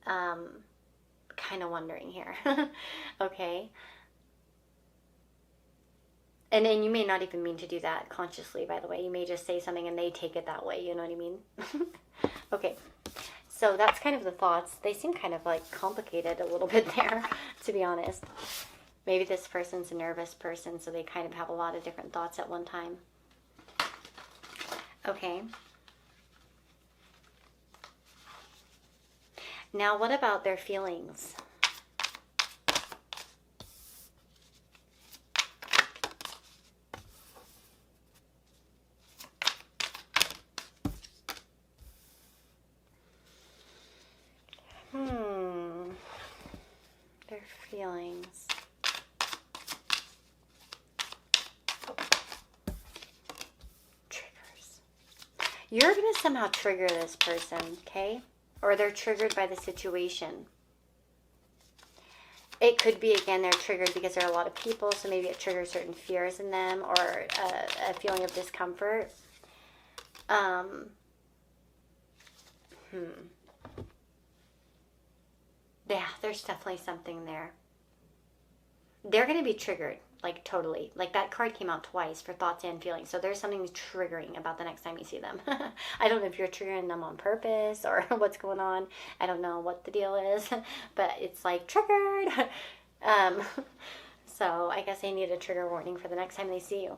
Kind of wondering here. Okay. And you may not even mean to do that consciously, by the way. You may just say something and they take it that way. You know what I mean? Okay. So that's kind of the thoughts. They seem kind of like complicated a little bit there, to be honest. Maybe this person's a nervous person, so they kind of have a lot of different thoughts at one time. Okay. Now, what about their feelings? Their feelings. Triggers. You're going to somehow trigger this person, okay? Or they're triggered by the situation. It could be, again, they're triggered because there are a lot of people, so maybe it triggers certain fears in them, or a feeling of discomfort. Yeah, there's definitely something there. They're going to be triggered, like totally. Like that card came out twice for thoughts and feelings. So there's something triggering about the next time you see them. I don't know if you're triggering them on purpose or what's going on. I don't know what the deal is, but it's like triggered. So I guess they need a trigger warning for the next time they see you.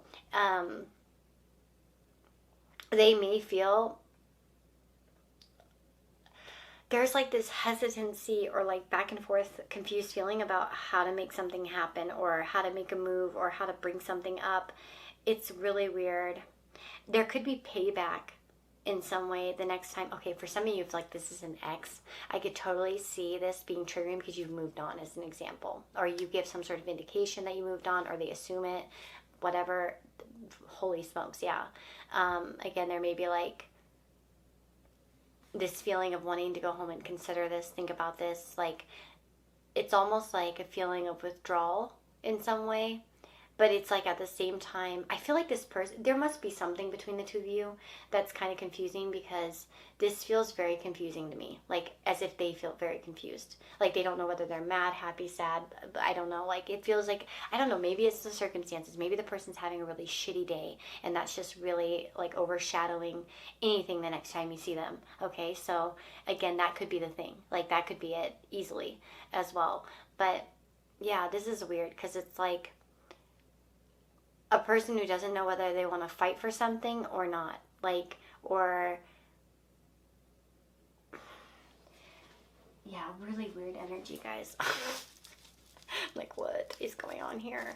They may feel there's like this hesitancy or like back and forth confused feeling about how to make something happen, or how to make a move, or how to bring something up. It's really weird. There could be payback in some way the next time. Okay, for some of you, if like this is an ex, I could totally see this being triggering because you've moved on as an example, or you give some sort of indication that you moved on, or they assume it, whatever. Holy smokes, yeah. Again, there may be like this feeling of wanting to go home and consider this, think about this. Like, it's almost like a feeling of withdrawal in some way. But it's like at the same time, I feel like this person, there must be something between the two of you that's kind of confusing, because this feels very confusing to me. Like as if they feel very confused. Like they don't know whether they're mad, happy, sad. I don't know. Like it feels like, I don't know, maybe it's the circumstances. Maybe the person's having a really shitty day and that's just really like overshadowing anything the next time you see them. Okay, so again, that could be the thing. Like that could be it easily as well. But yeah, this is weird because it's like a person who doesn't know whether they want to fight for something or not. Like, or yeah, really weird energy, guys. Like, what is going on here?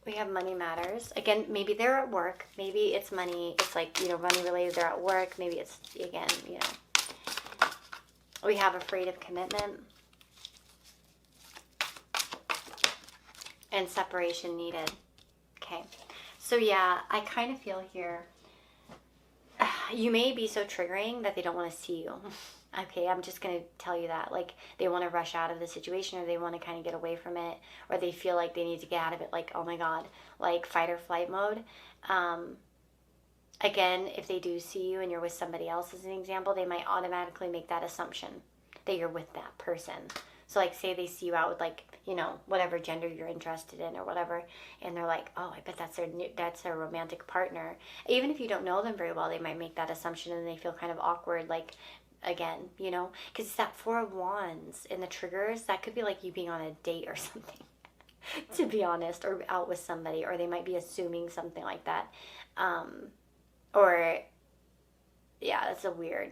We have money matters. Again, maybe they're at work. Maybe it's money. It's like, you know, money related. They're at work. Maybe it's, again, you know. We have afraid of commitment. And separation needed. Okay. So yeah, I kind of feel here, you may be so triggering that they don't want to see you. Okay, I'm just going to tell you that. Like, they want to rush out of the situation, or they want to kind of get away from it, or they feel like they need to get out of it, like, oh my God, like fight or flight mode. Again, if they do see you and you're with somebody else, as an example, they might automatically make that assumption that you're with that person. So, like, say they see you out with, like, you know, whatever gender you're interested in or whatever, and they're like, oh, I bet that's their romantic partner. Even if you don't know them very well, they might make that assumption, and they feel kind of awkward, like, again, you know, because it's that Four of Wands in the triggers. That could be like you being on a date or something, to be honest, or out with somebody, or they might be assuming something like that. Or, yeah, that's a weird.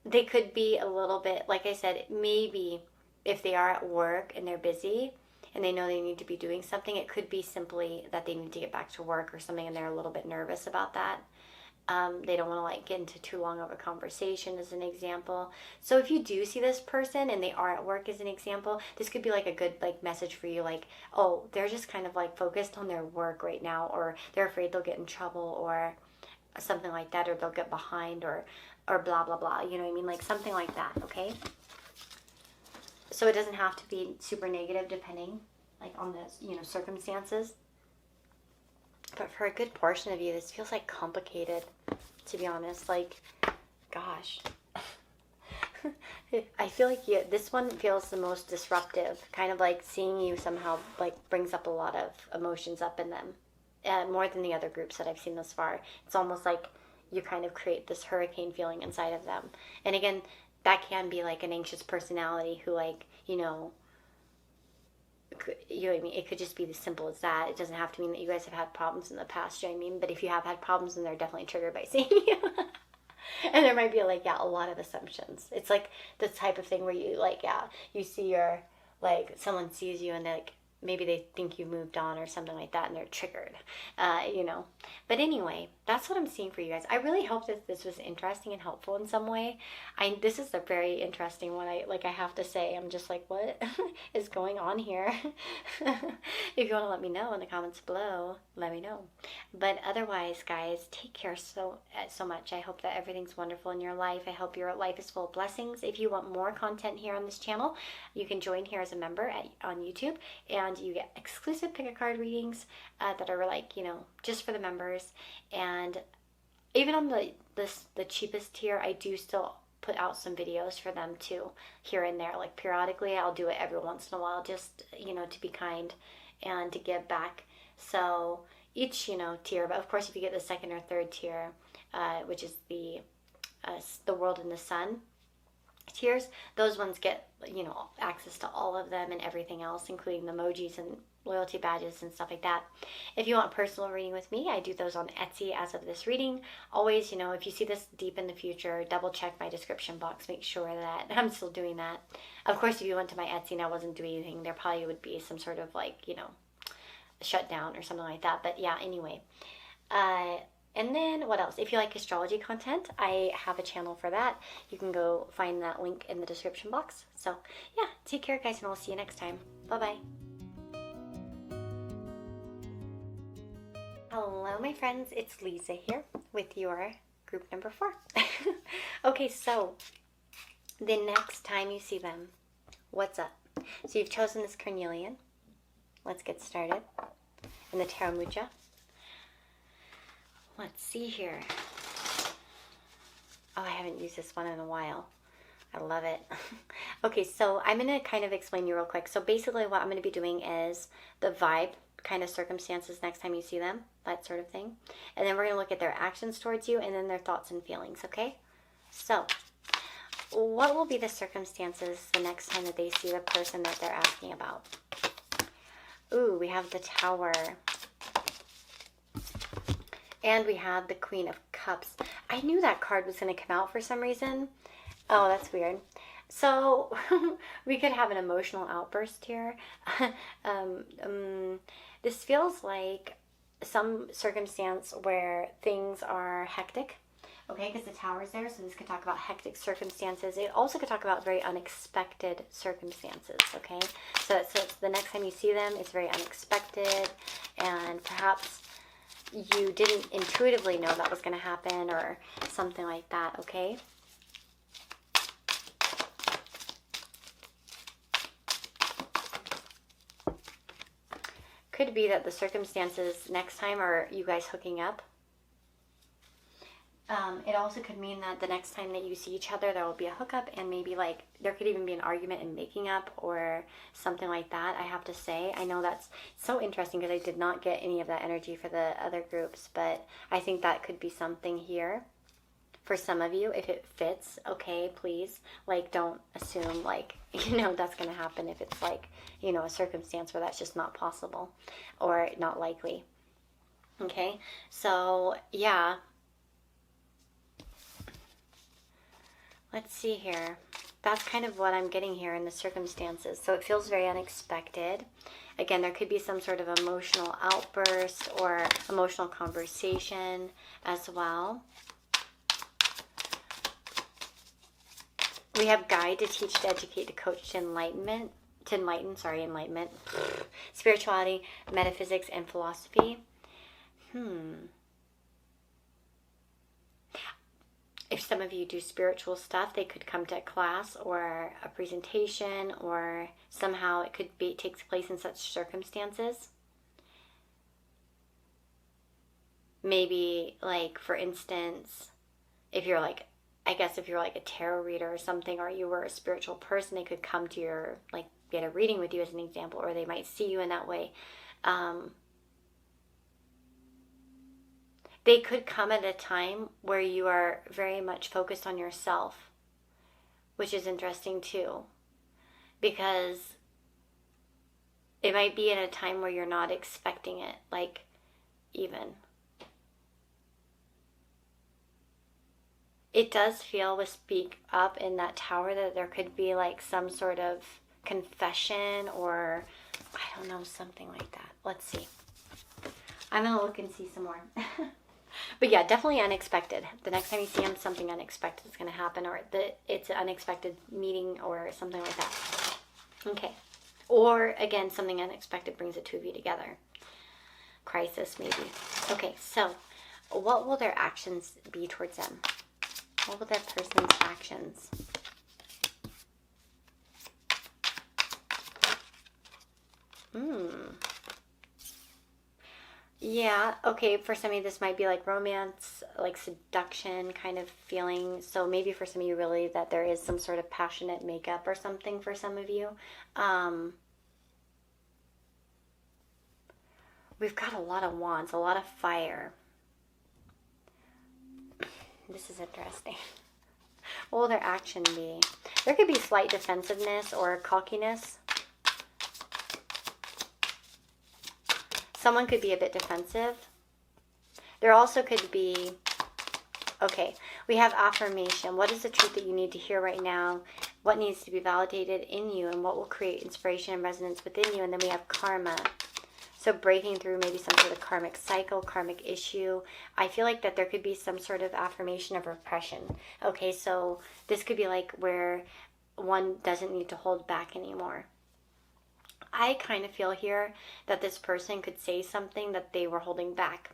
They could be a little bit, like I said, maybe if they are at work and they're busy and they know they need to be doing something, it could be simply that they need to get back to work or something, and they're a little bit nervous about that. They don't want to like get into too long of a conversation, as an example. So if you do see this person and they are at work, as an example, this could be like a good like message for you, like, oh, they're just kind of like focused on their work right now, or they're afraid they'll get in trouble or something like that, or they'll get behind, or blah blah blah, you know what I mean, like something like that. Okay, so it doesn't have to be super negative, depending like on the, you know, circumstances. But for a good portion of you, this feels like complicated, to be honest. Like, gosh, I feel like this one feels the most disruptive, kind of like seeing you somehow like brings up a lot of emotions up in them, more than the other groups that I've seen thus far. It's almost like you kind of create this hurricane feeling inside of them. And again, that can be like an anxious personality who, like, you know what I mean? It could just be as simple as that. It doesn't have to mean that you guys have had problems in the past, you know what I mean? But if you have had problems, then they're definitely triggered by seeing you. And there might be like, yeah, a lot of assumptions. It's like the type of thing where you like, yeah, you see your, like, someone sees you and they're like, maybe they think you moved on or something like that, and they're triggered, you know. But anyway, that's what I'm seeing for you guys. I really hope that this was interesting and helpful in some way. This is a very interesting one. I have to say, I'm just like, what is going on here? If you want to let me know in the comments below, let me know. But otherwise, guys, take care so much. I hope that everything's wonderful in your life. I hope your life is full of blessings. If you want more content here on this channel, you can join here as a member on YouTube, and you get exclusive pick a card readings that are like, you know, just for the members. And even on the cheapest tier, I do still put out some videos for them too, here and there. Like periodically, I'll do it every once in a while, just, you know, to be kind and to give back. So each, you know, tier, but of course if you get the second or third tier, which is the World and the Sun tiers, those ones get, you know, access to all of them and everything else, including the emojis and loyalty badges and stuff like that. If you want personal reading with me, I do those on Etsy as of this reading. Always, you know, if you see this deep in the future, double check my description box, make sure that I'm still doing that. Of course, if you went to my Etsy and I wasn't doing anything, there probably would be some sort of like, you know, shutdown or something like that. But yeah, anyway, and then what else? If you like astrology content, I have a channel for that. You can go find that link in the description box. So yeah, take care, guys, and I'll see you next time. Bye-bye. Hello, my friends. It's Lisa here with your group number 4. Okay, so the next time you see them, what's up? So you've chosen this carnelian. Let's get started. And the Tarot Mucha. Let's see here. Oh, I haven't used this one in a while. I love it. Okay, so I'm going to kind of explain you real quick. So basically what I'm going to be doing is the vibe kind of circumstances next time you see them, that sort of thing. And then we're going to look at their actions towards you and then their thoughts and feelings, okay? So what will be the circumstances the next time that they see the person that they're asking about? Ooh, we have the Tower. And we have the Queen of Cups. I knew that card was going to come out for some reason. Oh, that's weird. So we could have an emotional outburst here. um, um, this feels like some circumstance where things are hectic. Okay, because the tower's there, so this could talk about hectic circumstances. It also could talk about very unexpected circumstances. Okay, so the next time you see them, it's very unexpected, and perhaps you didn't intuitively know that was going to happen or something like that. Okay. Could be that the circumstances next time are you guys hooking up. It also could mean that the next time that you see each other, there will be a hookup, and maybe like there could even be an argument and making up or something like that. I have to say, I know that's so interesting because I did not get any of that energy for the other groups, but I think that could be something here for some of you. If it fits, okay, please, like, don't assume like that's going to happen if it's like a circumstance where that's just not possible or not likely. Okay, so yeah, let's see here. That's kind of what I'm getting here in the circumstances. So it feels very unexpected. Again, there could be some sort of emotional outburst or emotional conversation as well. We have guide, to teach, to educate, to coach, to enlighten, spirituality, metaphysics, and philosophy. If some of you do spiritual stuff, they could come to a class or a presentation, or somehow it could be takes place in such circumstances. Maybe, like, for instance, if you're like, I guess if you're like a tarot reader or something, or you were a spiritual person, they could come to your, like, get a reading with you as an example, or they might see you in that way. They could come at a time where you are very much focused on yourself, which is interesting too, because it might be at a time where you're not expecting it, like, even. It does feel with Speak Up in that tower that there could be like some sort of confession, or I don't know, something like that. Let's see. I'm going to look and see some more. But yeah, definitely unexpected. The next time you see him, something unexpected is going to happen, or it's an unexpected meeting or something like that. Okay. Or again, something unexpected brings the two of you together. Crisis, maybe. Okay, so what will their actions be towards them? What will that person's actions? Yeah, okay, for some of you this might be like romance, like seduction kind of feeling. So maybe for some of you really that there is some sort of passionate makeup or something for some of you. We've got a lot of wands, a lot of fire. This is interesting. What will their action be? There could be slight defensiveness or cockiness. Someone could be a bit defensive. There also could be, okay, we have affirmation. What is the truth that you need to hear right now? What needs to be validated in you, and what will create inspiration and resonance within you? And then we have karma. So breaking through maybe some sort of karmic cycle, karmic issue. I feel like that there could be some sort of affirmation of repression. Okay, so this could be like where one doesn't need to hold back anymore. I kind of feel here that this person could say something that they were holding back.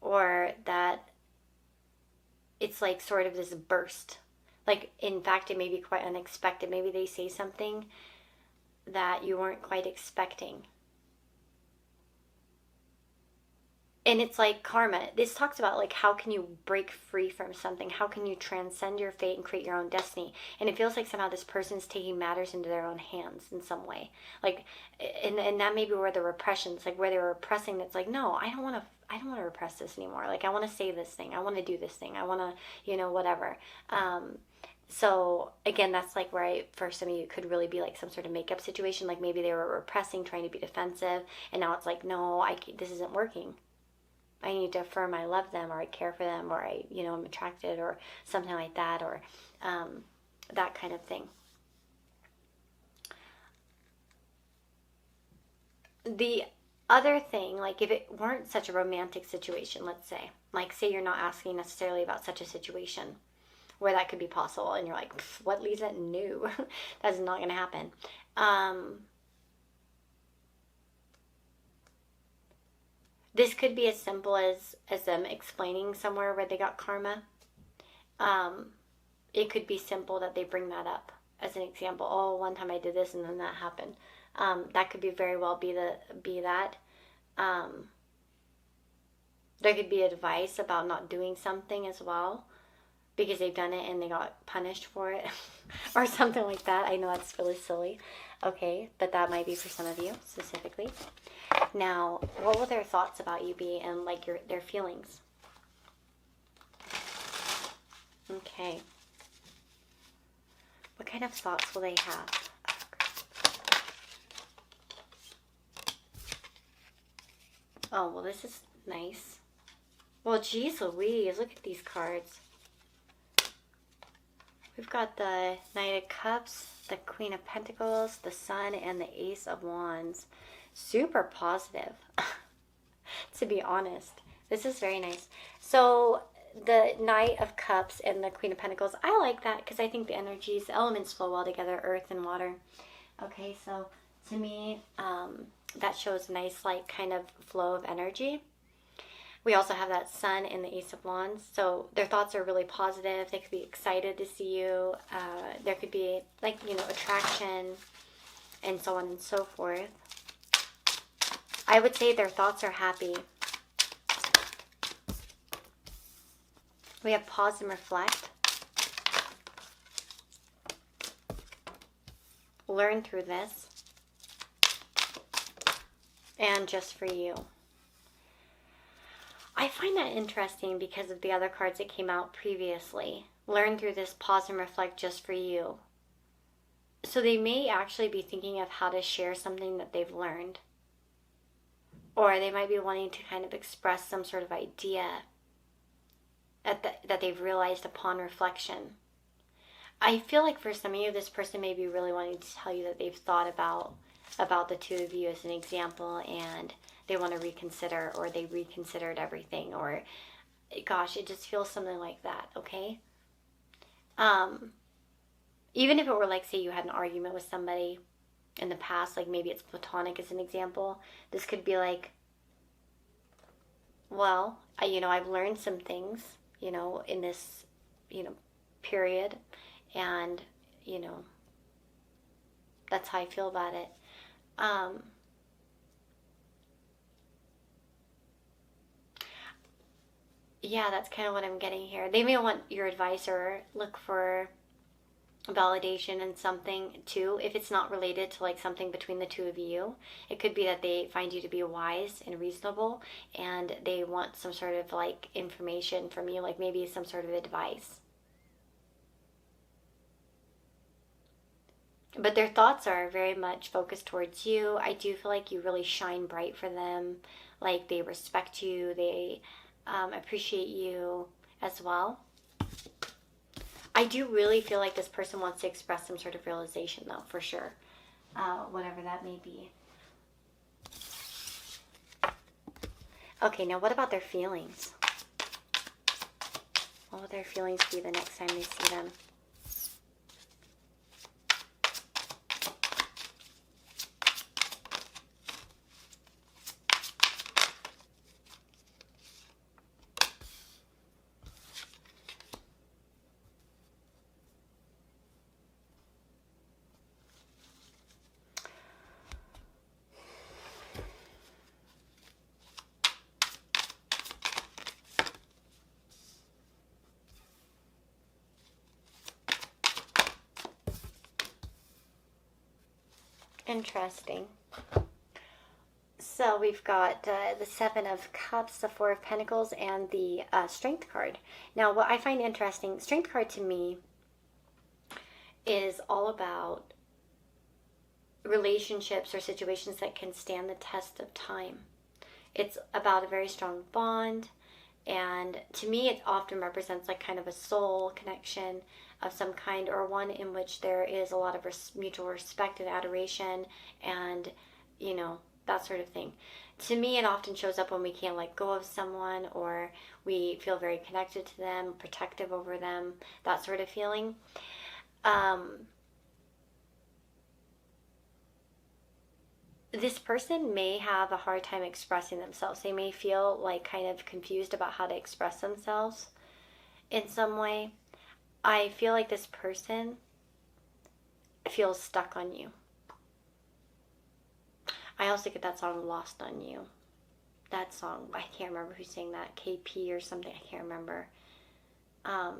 Or that it's like sort of this burst. Like, in fact, it may be quite unexpected. Maybe they say something that you weren't quite expecting. And it's like karma. This talks about like how can you break free from something? How can you transcend your fate and create your own destiny? And it feels like somehow this person's taking matters into their own hands in some way. Like, and that may be where the repression's like where they were repressing. That's like, no, I don't want to repress this anymore. Like, I want to say this thing. I want to do this thing. I want to, whatever. So again, that's like where for some of you, it could really be like some sort of makeup situation. Like maybe they were repressing, trying to be defensive, and now it's like, no, this isn't working. I need to affirm I love them, or I care for them, or I, I'm attracted, or something like that, or that kind of thing. The other thing, like if it weren't such a romantic situation, let's say, like say you're not asking necessarily about such a situation where that could be possible, and you're like, what, Lisa? No, that's not going to happen. This could be as simple as them explaining somewhere where they got karma. It could be simple that they bring that up as an example. Oh, one time I did this and then that happened. That could be very well be that. There could be advice about not doing something as well because they've done it and they got punished for it or something like that. I know that's really silly. Okay, but that might be for some of you specifically. Now, what will their thoughts about you be, and like their feelings? Okay. What kind of thoughts will they have? Oh, well, this is nice. Well, geez Louise, look at these cards. We've got the Knight of Cups, the Queen of Pentacles, the Sun, and the Ace of Wands. Super positive, to be honest. This is very nice. So the Knight of Cups and the Queen of Pentacles, I like that because I think the energies, the elements flow well together, earth and water. Okay, so to me, that shows a nice, like, kind of flow of energy. We also have that Sun in the Ace of Wands. So their thoughts are really positive. They could be excited to see you. There could be, like, attraction and so on and so forth. I would say their thoughts are happy. We have pause and reflect. Learn through this. And just for you. I find that interesting because of the other cards that came out previously. Learn through this, pause and reflect just for you. So they may actually be thinking of how to share something that they've learned. Or they might be wanting to kind of express some sort of idea that they've realized upon reflection. I feel like for some of you, this person may be really wanting to tell you that they've thought about the two of you as an example, and they want to reconsider, or they reconsidered everything, or gosh, it just feels something like that, okay? Even if it were like, say you had an argument with somebody in the past, like maybe it's platonic as an example, this could be like, well, I've learned some things, in this, period, and, that's how I feel about it. Yeah, that's kind of what I'm getting here. They may want your advice or look for validation in something too. If it's not related to like something between the two of you, it could be that they find you to be wise and reasonable, and they want some sort of like information from you, like maybe some sort of advice. But their thoughts are very much focused towards you. I do feel like you really shine bright for them. Like they respect you. They appreciate you as well. I do really feel like this person wants to express some sort of realization, though, for sure. Whatever that may be. Okay, now what about their feelings? What will their feelings be the next time they see them? Interesting. So we've got the Seven of Cups, the Four of Pentacles, and the Strength card. Now, what I find interesting, Strength card to me is all about relationships or situations that can stand the test of time. It's about a very strong bond. And to me, it often represents like kind of a soul connection of some kind, or one in which there is a lot of mutual respect and adoration and, you know, that sort of thing. To me, it often shows up when we can't let go of someone, or we feel very connected to them, protective over them, that sort of feeling. This person may have a hard time expressing themselves. They may feel like kind of confused about how to express themselves in some way. I feel like this person feels stuck on you. I also get that song Lost on You. That song, I can't remember who sang that, KP or something, I can't remember. I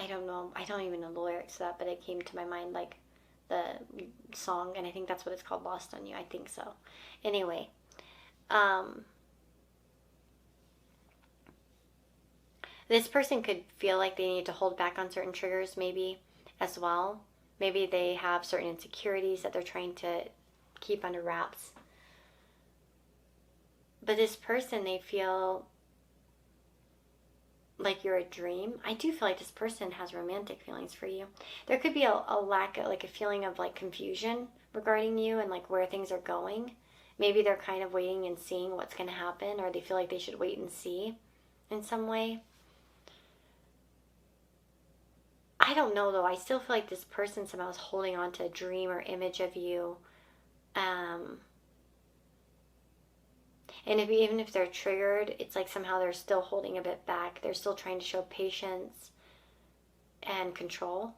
don't know, I don't even know the lyrics to that, but it came to my mind like the song, and I think that's what it's called, Lost on You, I think so. Anyway, this person could feel like they need to hold back on certain triggers maybe as well. Maybe they have certain insecurities that they're trying to keep under wraps. But this person, they feel like you're a dream. I do feel like this person has romantic feelings for you. There could be a lack of, like a feeling of like confusion regarding you and like where things are going. Maybe they're kind of waiting and seeing what's going to happen, or they feel like they should wait and see in some way. I don't know though. I still feel like this person somehow is holding on to a dream or image of you. And even if they're triggered, it's like somehow they're still holding a bit back. They're still trying to show patience and control.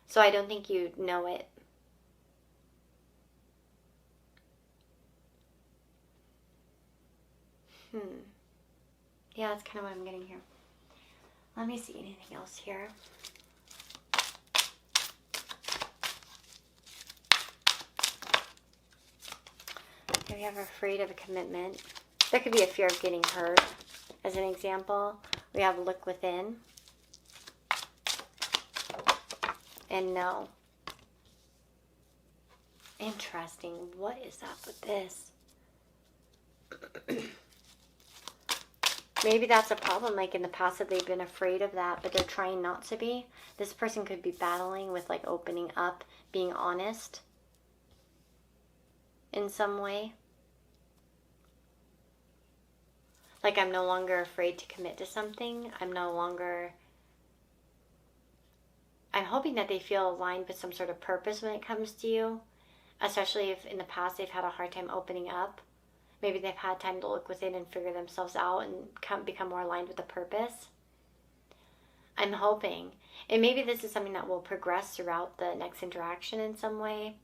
So I don't think you know it. Yeah, that's kind of what I'm getting here. Let me see anything else here. Here we have afraid of a commitment. There could be a fear of getting hurt, as an example. We have look within. And no. Interesting. What is up with this? Maybe that's a problem, like in the past that they've been afraid of that, but they're trying not to be. This person could be battling with like opening up, being honest in some way. Like, I'm no longer afraid to commit to something. I'm hoping that they feel aligned with some sort of purpose when it comes to you, especially if in the past they've had a hard time opening up. Maybe they've had time to look within and figure themselves out and become more aligned with the purpose. I'm hoping. And maybe this is something that will progress throughout the next interaction in some way.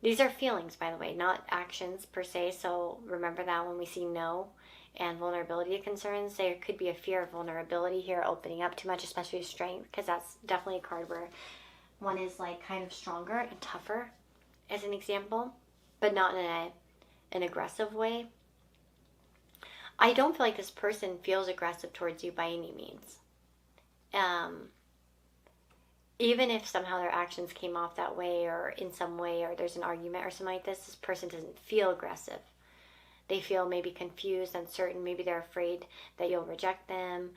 These are feelings, by the way, not actions per se. So remember that when we see no and vulnerability concerns, there could be a fear of vulnerability here, opening up too much, especially strength, because that's definitely a card where one is like kind of stronger and tougher, as an example, but not in an aggressive way. I don't feel like this person feels aggressive towards you by any means. Even if somehow their actions came off that way, or in some way, or there's an argument or something like this person doesn't feel aggressive. They feel maybe confused, uncertain. Maybe they're afraid that you'll reject them.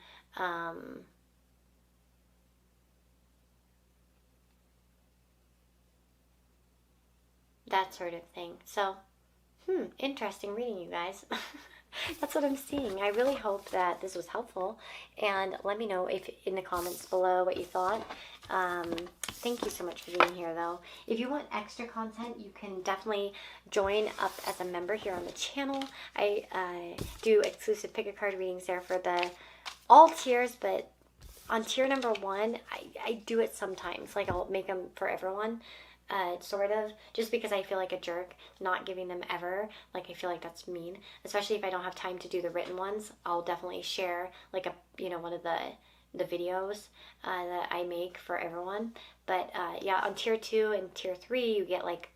That sort of thing. So, interesting reading, you guys. That's what I'm seeing. I really hope that this was helpful, and let me know if in the comments below what you thought. Thank you so much for being here, though. If you want extra content, you can definitely join up as a member here on the channel. I do exclusive pick a card readings there for all tiers, but on tier number 1, I do it sometimes. Like, I'll make them for everyone. Sort of, just because I feel like a jerk not giving them ever. Like, I feel like that's mean, especially if I don't have time to do the written ones. I'll definitely share like one of the videos that I make for everyone. But yeah, on tier 2 and tier 3 you get like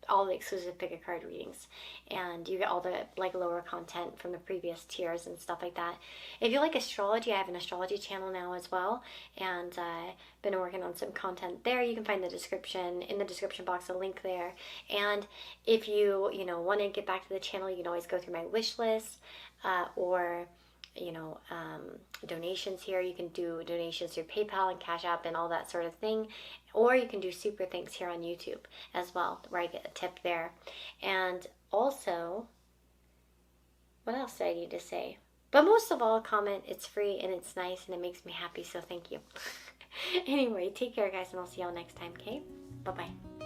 all the exclusive pick a card readings, and you get all the like lower content from the previous tiers and stuff like that. If you like astrology, I have an astrology channel now as well, and I've been working on some content there. You can find the description in the description box, a link there. And if you want to get back to the channel, you can always go through my wish list, or donations here. You can do donations through PayPal and Cash App and all that sort of thing. Or you can do super thanks here on YouTube as well, where I get a tip there. And also, what else do I need to say? But most of all, comment. It's free and it's nice and it makes me happy, so thank you. Anyway, take care, guys, and I'll see y'all next time, okay? Bye-bye.